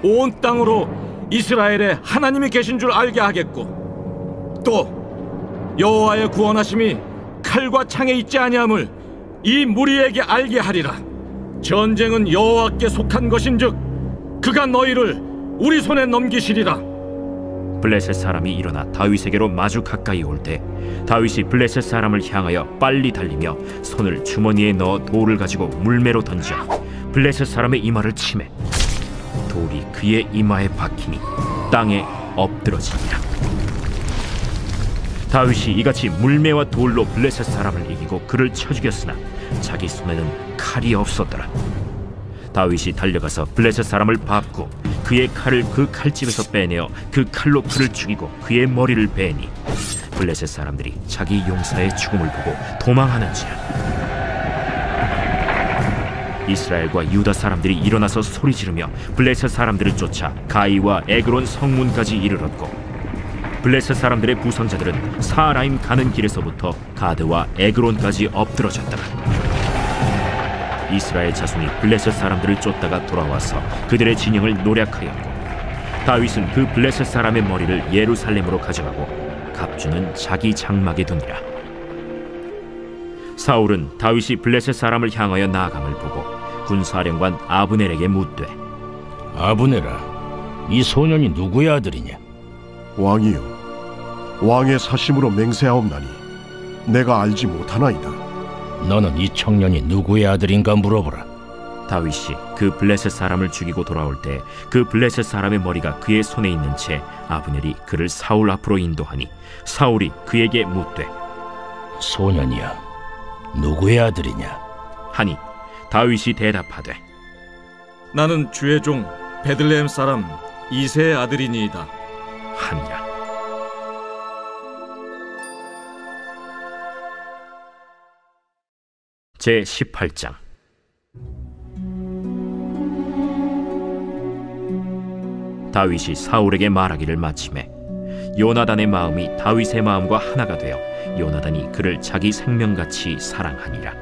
온 땅으로 이스라엘에 하나님이 계신 줄 알게 하겠고 또 여호와의 구원하심이 칼과 창에 있지 아니함을 이 무리에게 알게 하리라. 전쟁은 여호와께 속한 것인즉 그가 너희를 우리 손에 넘기시리라. 블레셋 사람이 일어나 다윗에게로 마주 가까이 올 때 다윗이 블레셋 사람을 향하여 빨리 달리며 손을 주머니에 넣어 돌을 가지고 물매로 던져 블레셋 사람의 이마를 치매 돌이 그의 이마에 박히니 땅에 엎드러지니라. 다윗이 이같이 물매와 돌로 블레셋 사람을 이기고 그를 쳐 죽였으나 자기 손에는 칼이 없었더라. 다윗이 달려가서 블레셋 사람을 밟고 그의 칼을 그 칼집에서 빼내어 그 칼로 그를 죽이고 그의 머리를 베니 블레셋 사람들이 자기 용사의 죽음을 보고 도망하는지라. 이스라엘과 유다 사람들이 일어나서 소리 지르며 블레셋 사람들을 쫓아 가이와 에그론 성문까지 이르렀고 블레셋 사람들의 부상자들은 사라임 가는 길에서부터 가드와 에그론까지 엎드러졌더라. 이스라엘 자손이 블레셋 사람들을 쫓다가 돌아와서 그들의 진영을 노략하였고 다윗은 그 블레셋 사람의 머리를 예루살렘으로 가져가고 갑주는 자기 장막에 두니라. 사울은 다윗이 블레셋 사람을 향하여 나아감을 보고 군사령관 아브넬에게 묻되 아브넬아, 이 소년이 누구의 아들이냐? 왕이요, 왕의 사심으로 맹세하옵나니 내가 알지 못하나이다. 너는 이 청년이 누구의 아들인가 물어보라. 다윗이 그 블레셋 사람을 죽이고 돌아올 때 그 블레셋 사람의 머리가 그의 손에 있는 채 아브넬이 그를 사울 앞으로 인도하니 사울이 그에게 묻되 소년이야, 누구의 아들이냐? 하니 다윗이 대답하되 나는 주의 종 베들레헴 사람 이새의 아들이니이다 하니라. 제 18장. 다윗이 사울에게 말하기를 마치매 요나단의 마음이 다윗의 마음과 하나가 되어 요나단이 그를 자기 생명같이 사랑하니라.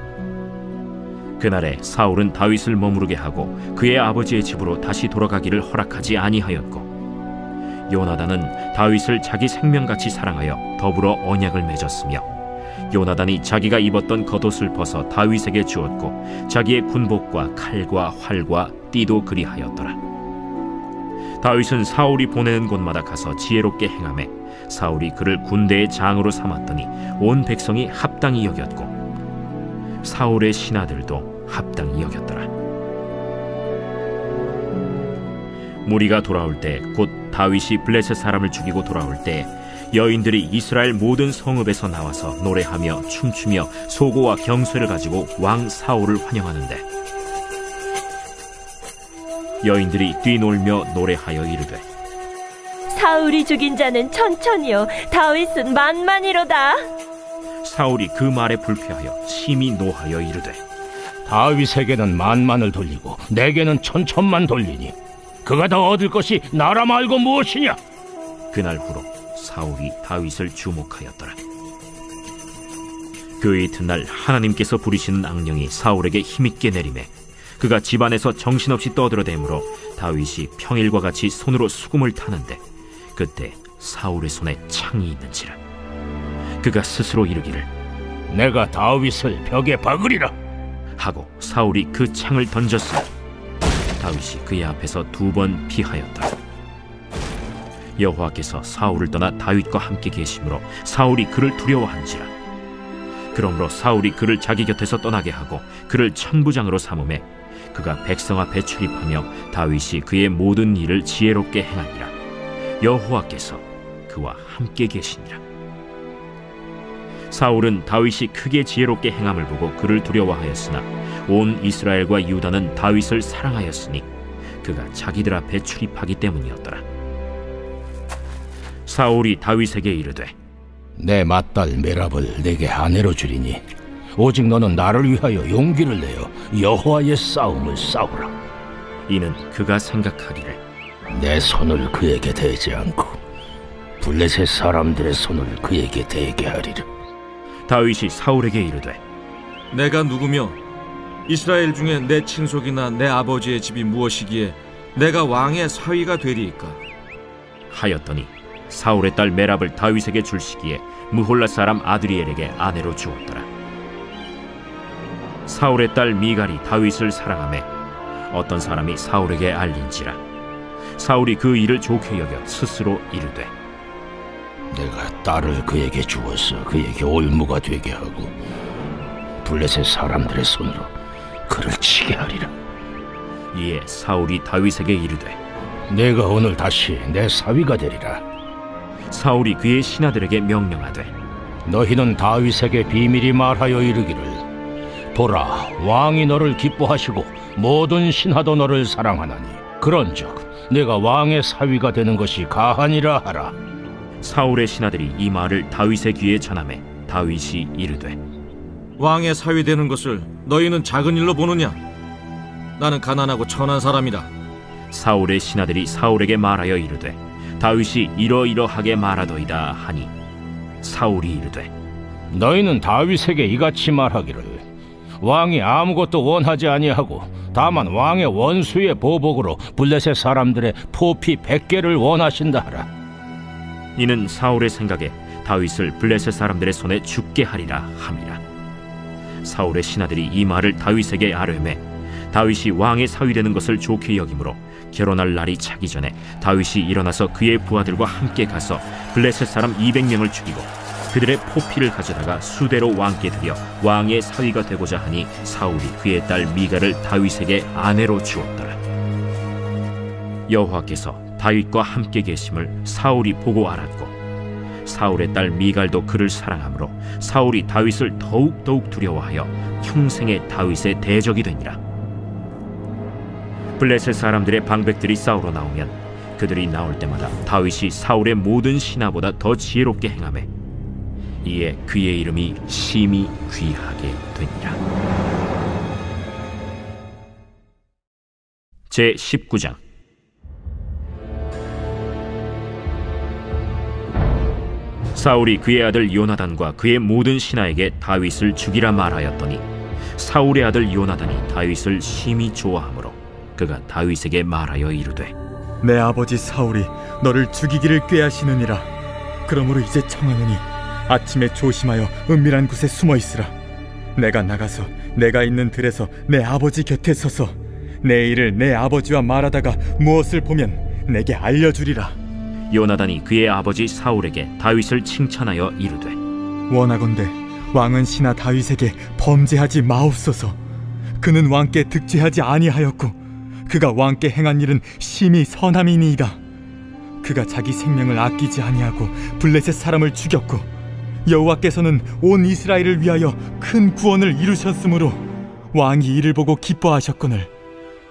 그날에 사울은 다윗을 머무르게 하고 그의 아버지의 집으로 다시 돌아가기를 허락하지 아니하였고, 요나단은 다윗을 자기 생명같이 사랑하여 더불어 언약을 맺었으며, 요나단이 자기가 입었던 겉옷을 벗어 다윗에게 주었고 자기의 군복과 칼과 활과 띠도 그리하였더라. 다윗은 사울이 보내는 곳마다 가서 지혜롭게 행하매 사울이 그를 군대의 장으로 삼았더니 온 백성이 합당히 여겼고 사울의 신하들도 합당히 여겼더라. 무리가 돌아올 때 곧 다윗이 블레셋 사람을 죽이고 돌아올 때 여인들이 이스라엘 모든 성읍에서 나와서 노래하며 춤추며 소고와 경쇠를 가지고 왕 사울을 환영하는데, 여인들이 뛰놀며 노래하여 이르되 사울이 죽인 자는 천천히요 다윗은 만만이로다. 사울이 그 말에 불쾌하여 심히 노하여 이르되 다윗에게는 만만을 돌리고 내게는 천천만 돌리니 그가 더 얻을 것이 나라 말고 무엇이냐? 그날 후로 사울이 다윗을 주목하였더라. 그 이튿날 하나님께서 부리시는 악령이 사울에게 힘있게 내리매 그가 집안에서 정신없이 떠들어대므로 다윗이 평일과 같이 손으로 수금을 타는데 그때 사울의 손에 창이 있는지라. 그가 스스로 이르기를 내가 다윗을 벽에 박으리라 하고 사울이 그 창을 던졌으니 다윗이 그의 앞에서 2번 피하였더라. 여호와께서 사울을 떠나 다윗과 함께 계심으로 사울이 그를 두려워한지라. 그러므로 사울이 그를 자기 곁에서 떠나게 하고 그를 천부장으로 삼음에 그가 백성 앞에 출입하며 다윗이 그의 모든 일을 지혜롭게 행하니라. 여호와께서 그와 함께 계시니라. 사울은 다윗이 크게 지혜롭게 행함을 보고 그를 두려워하였으나 온 이스라엘과 유다는 다윗을 사랑하였으니 그가 자기들 앞에 출입하기 때문이었더라. 사울이 다윗에게 이르되 내 맏딸 메랍을 내게 아내로 주리니 오직 너는 나를 위하여 용기를 내어 여호와의 싸움을 싸우라. 이는 그가 생각하기를 내 손을 그에게 대지 않고 블레셋 사람들의 손을 그에게 대게 하리라. 다윗이 사울에게 이르되 내가 누구며 이스라엘 중에 내 친속이나 내 아버지의 집이 무엇이기에 내가 왕의 사위가 되리이까 하였더니 사울의 딸 메랍을 다윗에게 줄 시기에 무홀라 사람 아드리엘에게 아내로 주었더라. 사울의 딸 미갈이 다윗을 사랑하매 어떤 사람이 사울에게 알린지라. 사울이 그 일을 좋게 여겨 스스로 이르되 내가 딸을 그에게 주어서 그에게 올무가 되게 하고 블레셋 사람들의 손으로 그를 치게 하리라. 이에 사울이 다윗에게 이르되 내가 오늘 다시 내 사위가 되리라. 사울이 그의 신하들에게 명령하되 너희는 다윗에게 비밀히 말하여 이르기를 보라, 왕이 너를 기뻐하시고 모든 신하도 너를 사랑하나니 그런즉 내가 왕의 사위가 되는 것이 가하니라 하라. 사울의 신하들이 이 말을 다윗의 귀에 전하매 다윗이 이르되 왕의 사위 되는 것을 너희는 작은 일로 보느냐? 나는 가난하고 천한 사람이라. 사울의 신하들이 사울에게 말하여 이르되 다윗이 이러이러하게 말하더이다 하니 사울이 이르되 너희는 다윗에게 이같이 말하기를 왕이 아무것도 원하지 아니하고 다만 왕의 원수의 보복으로 블레셋 사람들의 포피 100개를 원하신다 하라. 이는 사울의 생각에 다윗을 블레셋 사람들의 손에 죽게 하리라 함이라. 사울의 신하들이 이 말을 다윗에게 아뢰매 다윗이 왕의 사위되는 것을 좋게 여기므로 결혼할 날이 차기 전에 다윗이 일어나서 그의 부하들과 함께 가서 블레셋 사람 200명을 죽이고 그들의 포피를 가져다가 수대로 왕께 드려 왕의 사위가 되고자 하니 사울이 그의 딸 미갈을 다윗에게 아내로 주었더라. 여호와께서 다윗과 함께 계심을 사울이 보고 알았고 사울의 딸 미갈도 그를 사랑하므로 사울이 다윗을 더욱 두려워하여 평생에 다윗의 대적이 되니라. 블레셋 사람들의 방백들이 싸우러 나오면 그들이 나올 때마다 다윗이 사울의 모든 신하보다 더 지혜롭게 행하매 이에 그의 이름이 심히 귀하게 되니라. 제19장. 사울이 그의 아들 요나단과 그의 모든 신하에게 다윗을 죽이라 말하였더니 사울의 아들 요나단이 다윗을 심히 좋아하므로 그가 다윗에게 말하여 이르되 내 아버지 사울이 너를 죽이기를 꾀하시느니라. 그러므로 이제 청하노니 아침에 조심하여 은밀한 곳에 숨어 있으라. 내가 나가서 내가 있는 들에서 내 아버지 곁에 서서 내 일을 내 아버지와 말하다가 무엇을 보면 내게 알려주리라. 요나단이 그의 아버지 사울에게 다윗을 칭찬하여 이르되 원하건대 왕은 신하 다윗에게 범죄하지 마옵소서. 그는 왕께 득죄하지 아니하였고 그가 왕께 행한 일은 심히 선함이니이다. 그가 자기 생명을 아끼지 아니하고 블레셋 사람을 죽였고 여호와께서는 온 이스라엘을 위하여 큰 구원을 이루셨으므로 왕이 이를 보고 기뻐하셨거늘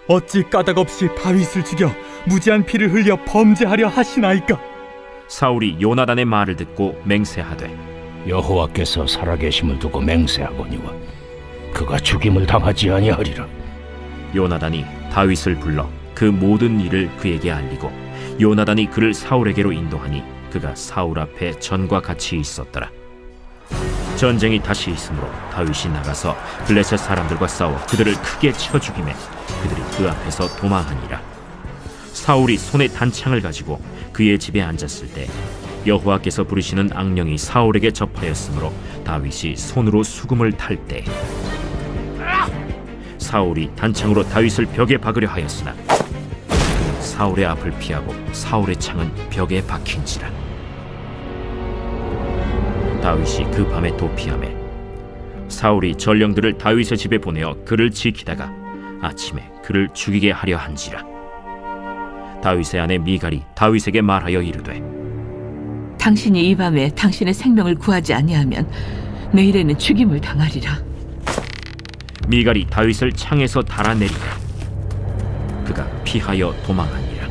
어찌 까닭없이 다윗을 죽여 무지한 피를 흘려 범죄하려 하시나이까? 사울이 요나단의 말을 듣고 맹세하되 여호와께서 살아계심을 두고 맹세하거니와 그가 죽임을 당하지 아니하리라. 요나단이 다윗을 불러 그 모든 일을 그에게 알리고 요나단이 그를 사울에게로 인도하니 그가 사울 앞에 전과 같이 있었더라. 전쟁이 다시 있으므로 다윗이 나가서 블레셋 사람들과 싸워 그들을 크게 쳐 죽이매 그들이 그 앞에서 도망하니라. 사울이 손에 단창을 가지고 그의 집에 앉았을 때 여호와께서 부르시는 악령이 사울에게 접하였으므로 다윗이 손으로 수금을 탈 때 사울이 단창으로 다윗을 벽에 박으려 하였으나 그는 사울의 앞을 피하고 사울의 창은 벽에 박힌지라. 다윗이 그 밤에 도피하매 사울이 전령들을 다윗의 집에 보내어 그를 지키다가 아침에 그를 죽이게 하려 한지라. 다윗의 아내 미갈이 다윗에게 말하여 이르되 당신이 이 밤에 당신의 생명을 구하지 아니하면 내일에는 죽임을 당하리라. 미갈이 다윗을 창에서 달아내리매 그가 피하여 도망하니라.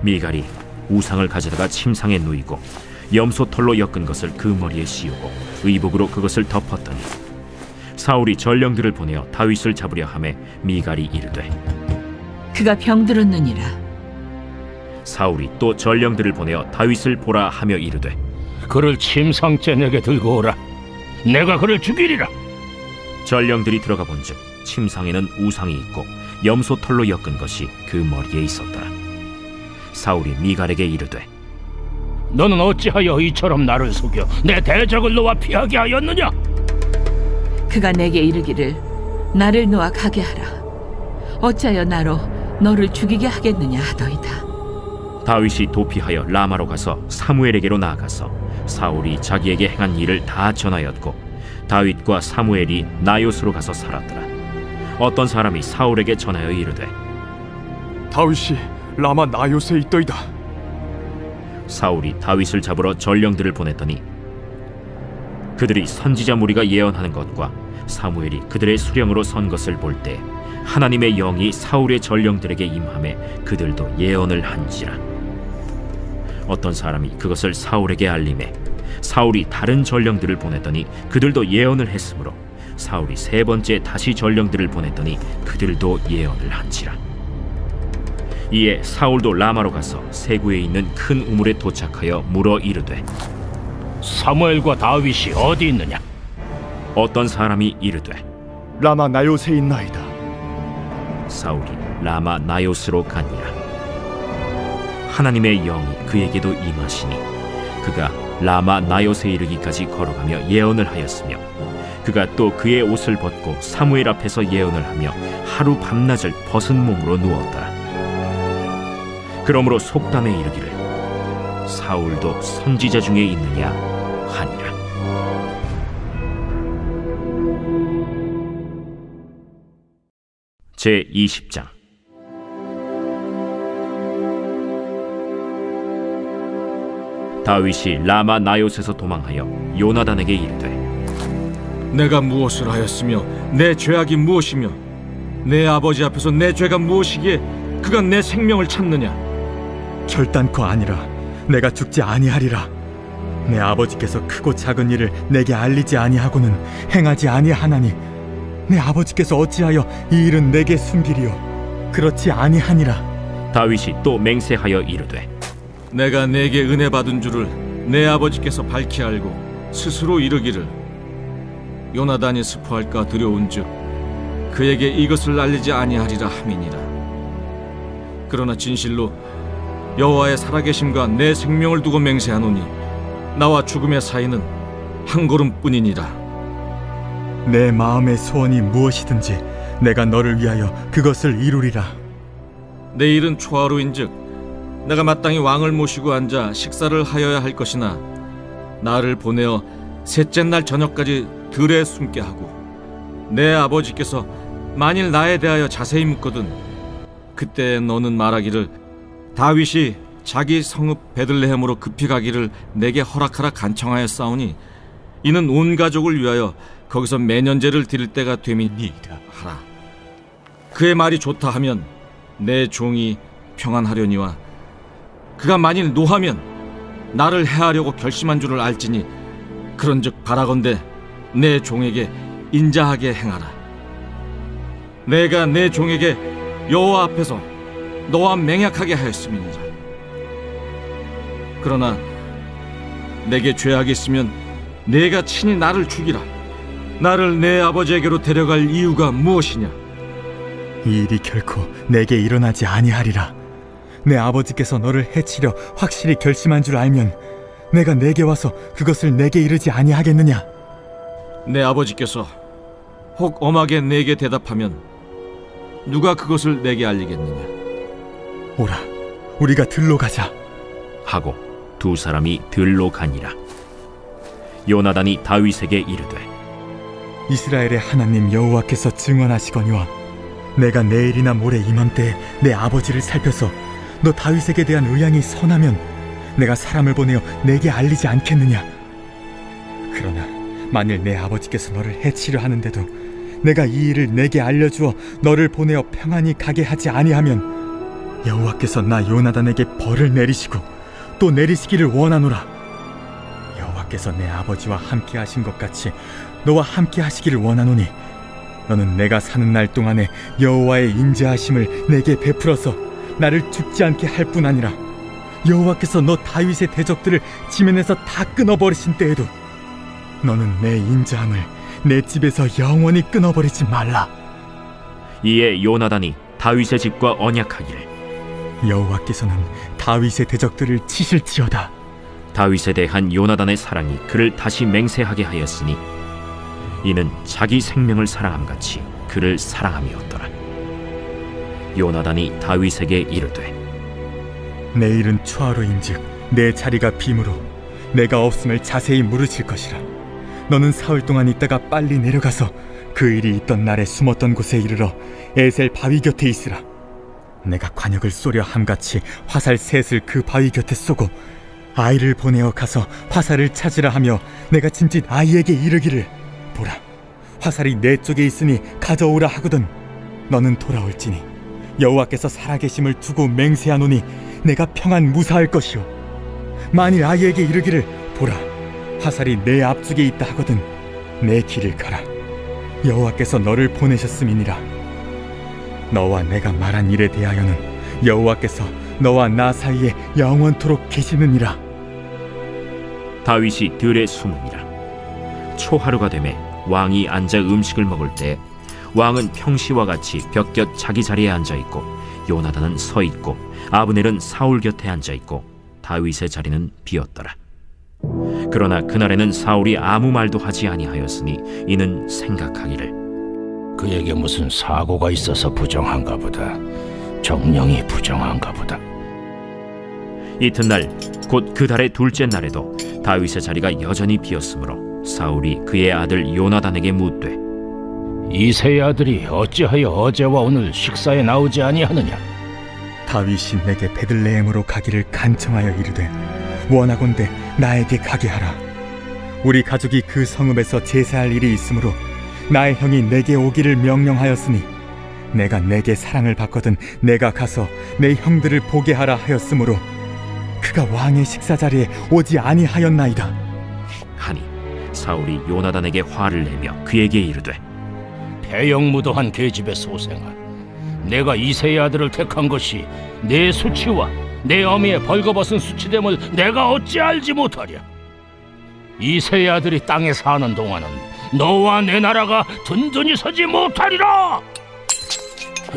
미갈이 우상을 가져다가 침상에 누이고 염소털로 엮은 것을 그 머리에 씌우고 의복으로 그것을 덮었더니 사울이 전령들을 보내어 다윗을 잡으려 하매 미갈이 이르되 그가 병들었느니라. 사울이 또 전령들을 보내어 다윗을 보라 하며 이르되 그를 침상째 내게 들고 오라. 내가 그를 죽이리라. 전령들이 들어가 본즉 침상에는 우상이 있고 염소털로 엮은 것이 그 머리에 있었더라. 사울이 미갈에게 이르되 너는 어찌하여 이처럼 나를 속여 내 대적을 놓아 피하게 하였느냐? 그가 내게 이르기를 나를 놓아 가게 하라. 어찌하여 나로 너를 죽이게 하겠느냐 하더이다. 다윗이 도피하여 라마로 가서 사무엘에게로 나아가서 사울이 자기에게 행한 일을 다 전하였고 다윗과 사무엘이 나요스로 가서 살았더라. 어떤 사람이 사울에게 전하여 이르되 다윗이 라마 나요스에 있더이다. 사울이 다윗을 잡으러 전령들을 보냈더니 그들이 선지자 무리가 예언하는 것과 사무엘이 그들의 수령으로 선 것을 볼 때 하나님의 영이 사울의 전령들에게 임하매 그들도 예언을 한지라. 어떤 사람이 그것을 사울에게 알리매 사울이 다른 전령들을 보냈더니 그들도 예언을 했으므로 사울이 세 번째 다시 전령들을 보냈더니 그들도 예언을 한지라. 이에 사울도 라마로 가서 세구에 있는 큰 우물에 도착하여 물어 이르되 사무엘과 다윗이 어디 있느냐? 어떤 사람이 이르되 라마 나요스에 있나이다. 사울이 라마 나요스로 가니라. 하나님의 영이 그에게도 임하시니 그가 라마 나요스에 이르기까지 걸어가며 예언을 하였으며 그가 또 그의 옷을 벗고 사무엘 앞에서 예언을 하며 하루 밤낮을 벗은 몸으로 누웠더라. 그러므로 속담에 이르기를 사울도 선지자 중에 있느냐 하니라. 제20장. 다윗이 라마 나요스에서 도망하여 요나단에게 이르되 내가 무엇을 하였으며 내 죄악이 무엇이며 내 아버지 앞에서 내 죄가 무엇이기에 그가 내 생명을 찾느냐? 결단코 아니라 내가 죽지 아니하리라. 내 아버지께서 크고 작은 일을 내게 알리지 아니하고는 행하지 아니하나니 내 아버지께서 어찌하여 이 일은 내게 숨기리요? 그렇지 아니하니라. 다윗이 또 맹세하여 이르되 내가 내게 은혜 받은 줄을 내 아버지께서 밝히 알고 스스로 이르기를 요나단이 스포할까 두려운즉 그에게 이것을 알리지 아니하리라 함이니라. 그러나 진실로 여호와의 살아계심과 내 생명을 두고 맹세하노니 나와 죽음의 사이는 한 걸음뿐이니라. 내 마음의 소원이 무엇이든지 내가 너를 위하여 그것을 이루리라. 내일은 초하루인즉 내가 마땅히 왕을 모시고 앉아 식사를 하여야 할 것이나 나를 보내어 셋째 날 저녁까지 들에 숨게 하고 내 아버지께서 만일 나에 대하여 자세히 묻거든 그때 너는 말하기를 다윗이 자기 성읍 베들레헴으로 급히 가기를 내게 허락하라 간청하였사오니 이는 온 가족을 위하여 거기서 매년제를 드릴 때가 됨이니이다 하라. 그의 말이 좋다 하면 내 종이 평안하려니와 그가 만일 노하면 나를 해하려고 결심한 줄을 알지니 그런즉 바라건대 내 종에게 인자하게 행하라. 내가 내 종에게 여호와 앞에서 너와 맹약하게 하였음이니라. 그러나 내게 죄악이 있으면 내가 친히 나를 죽이라. 나를 내 아버지에게로 데려갈 이유가 무엇이냐? 이 일이 결코 내게 일어나지 아니하리라. 내 아버지께서 너를 해치려 확실히 결심한 줄 알면 내가 내게 와서 그것을 내게 이르지 아니하겠느냐? 내 아버지께서 혹 엄하게 내게 대답하면 누가 그것을 내게 알리겠느냐? 오라, 우리가 들로 가자 하고 두 사람이 들로 가니라. 요나단이 다윗에게 이르되 이스라엘의 하나님 여호와께서 증언하시거니와 내가 내일이나 모레 이맘때에 내 아버지를 살펴서 너 다윗에게 대한 의향이 선하면 내가 사람을 보내어 내게 알리지 않겠느냐? 그러나 만일 내 아버지께서 너를 해치려 하는데도 내가 이 일을 내게 알려주어 너를 보내어 평안히 가게 하지 아니하면 여호와께서 나 요나단에게 벌을 내리시고 또 내리시기를 원하노라. 여호와께서 내 아버지와 함께 하신 것 같이 너와 함께 하시기를 원하노니 너는 내가 사는 날 동안에 여호와의 인자하심을 내게 베풀어서 나를 죽지 않게 할 뿐 아니라 여호와께서 너 다윗의 대적들을 지면에서 다 끊어버리신 때에도 너는 내 인자함을 내 집에서 영원히 끊어버리지 말라. 이에 요나단이 다윗의 집과 언약하기를 여호와께서는 다윗의 대적들을 치실지어다. 다윗에 대한 요나단의 사랑이 그를 다시 맹세하게 하였으니 이는 자기 생명을 사랑함같이 그를 사랑함이었더라. 요나단이 다윗에게 이르되 내일은 초하루인즉 내 자리가 빔으로 내가 없음을 자세히 물으실 것이라. 너는 사흘 동안 있다가 빨리 내려가서 그 일이 있던 날에 숨었던 곳에 이르러 에셀 바위 곁에 있으라. 내가 관역을 쏘려 함같이 화살 셋을 그 바위 곁에 쏘고 아이를 보내어 가서 화살을 찾으라 하며 내가 짐짓 아이에게 이르기를 보라, 화살이 내 쪽에 있으니 가져오라 하거든 너는 돌아올지니 여호와께서 살아계심을 두고 맹세하노니 내가 평안 무사할 것이요 만일 아이에게 이르기를 보라, 화살이 내 앞쪽에 있다 하거든 내 길을 가라. 여호와께서 너를 보내셨음이니라. 너와 내가 말한 일에 대하여는 여호와께서 너와 나 사이에 영원토록 계시느니라. 다윗이 들에 숨으니라. 초하루가 되매 왕이 앉아 음식을 먹을 때 왕은 평시와 같이 벽곁 자기 자리에 앉아있고 요나단은 서있고 아브넬은 사울 곁에 앉아있고 다윗의 자리는 비었더라. 그러나 그날에는 사울이 아무 말도 하지 아니하였으니 이는 생각하기를 그에게 무슨 사고가 있어서 부정한가 보다. 정령이 부정한가 보다. 이튿날 곧 그 달의 둘째 날에도 다윗의 자리가 여전히 비었으므로 사울이 그의 아들 요나단에게 묻되 이새의 아들이 어찌하여 어제와 오늘 식사에 나오지 아니하느냐? 다윗이 내게 베들레헴으로 가기를 간청하여 이르되 원하건대 나에게 가게 하라. 우리 가족이 그 성읍에서 제사할 일이 있으므로 나의 형이 내게 오기를 명령하였으니 내가 내게 사랑을 받거든 내가 가서 내 형들을 보게 하라 하였으므로 그가 왕의 식사 자리에 오지 아니하였나이다 하니 사울이 요나단에게 화를 내며 그에게 이르되 배영무도한 계집의 소생아, 내가 이새의 아들을 택한 것이 내 수치와 내 어미의 벌거벗은 수치됨을 내가 어찌 알지 못하랴? 이새의 아들이 땅에 사는 동안은 너와 내 나라가 든든히 서지 못하리라.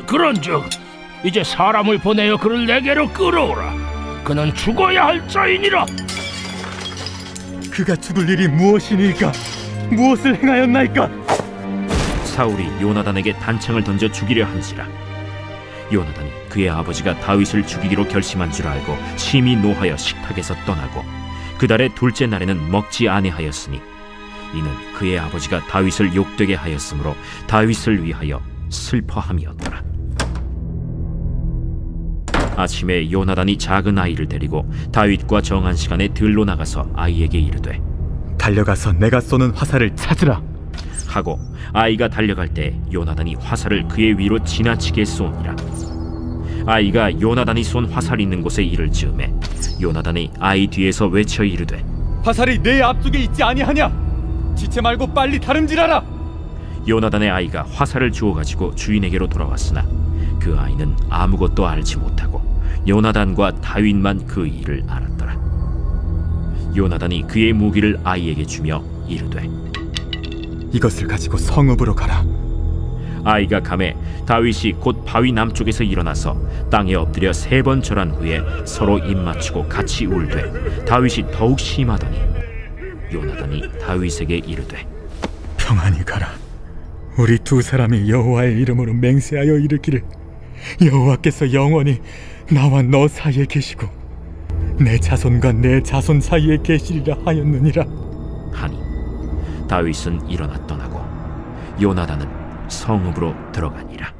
그런즉 이제 사람을 보내어 그를 내게로 끌어오라. 그는 죽어야 할 자이니라. 그가 죽을 일이 무엇이니까? 무엇을 행하였나이까? 사울이 요나단에게 단창을 던져 죽이려 한지라. 요나단이 그의 아버지가 다윗을 죽이기로 결심한 줄 알고 심히 노하여 식탁에서 떠나고 그 달의 둘째 날에는 먹지 아니하였으니 이는 그의 아버지가 다윗을 욕되게 하였으므로 다윗을 위하여 슬퍼함이었더라. 아침에 요나단이 작은 아이를 데리고 다윗과 정한 시간에 들로 나가서 아이에게 이르되 달려가서 내가 쏘는 화살을 찾으라 하고 아이가 달려갈 때 요나단이 화살을 그의 위로 지나치게 쏘니라. 아이가 요나단이 쏜 화살이 있는 곳에 이를 즈음에 요나단이 아이 뒤에서 외쳐 이르되 화살이 내 앞쪽에 있지 아니하냐? 지체 말고 빨리 다름질하라. 요나단의 아이가 화살을 주워가지고 주인에게로 돌아왔으나 그 아이는 아무것도 알지 못하고 요나단과 다윗만 그 일을 알았더라. 요나단이 그의 무기를 아이에게 주며 이르되 이것을 가지고 성읍으로 가라. 아이가 가매 다윗이 곧 바위 남쪽에서 일어나서 땅에 엎드려 3번 절한 후에 서로 입맞추고 같이 울되 다윗이 더욱 심하더니 요나단이 다윗에게 이르되 평안히 가라. 우리 두 사람이 여호와의 이름으로 맹세하여 이르기를 여호와께서 영원히 나와 너 사이에 계시고 내 자손과 내 자손 사이에 계시리라 하였느니라 하니 다윗은 일어나 떠나고 요나단은 성읍으로 들어가니라.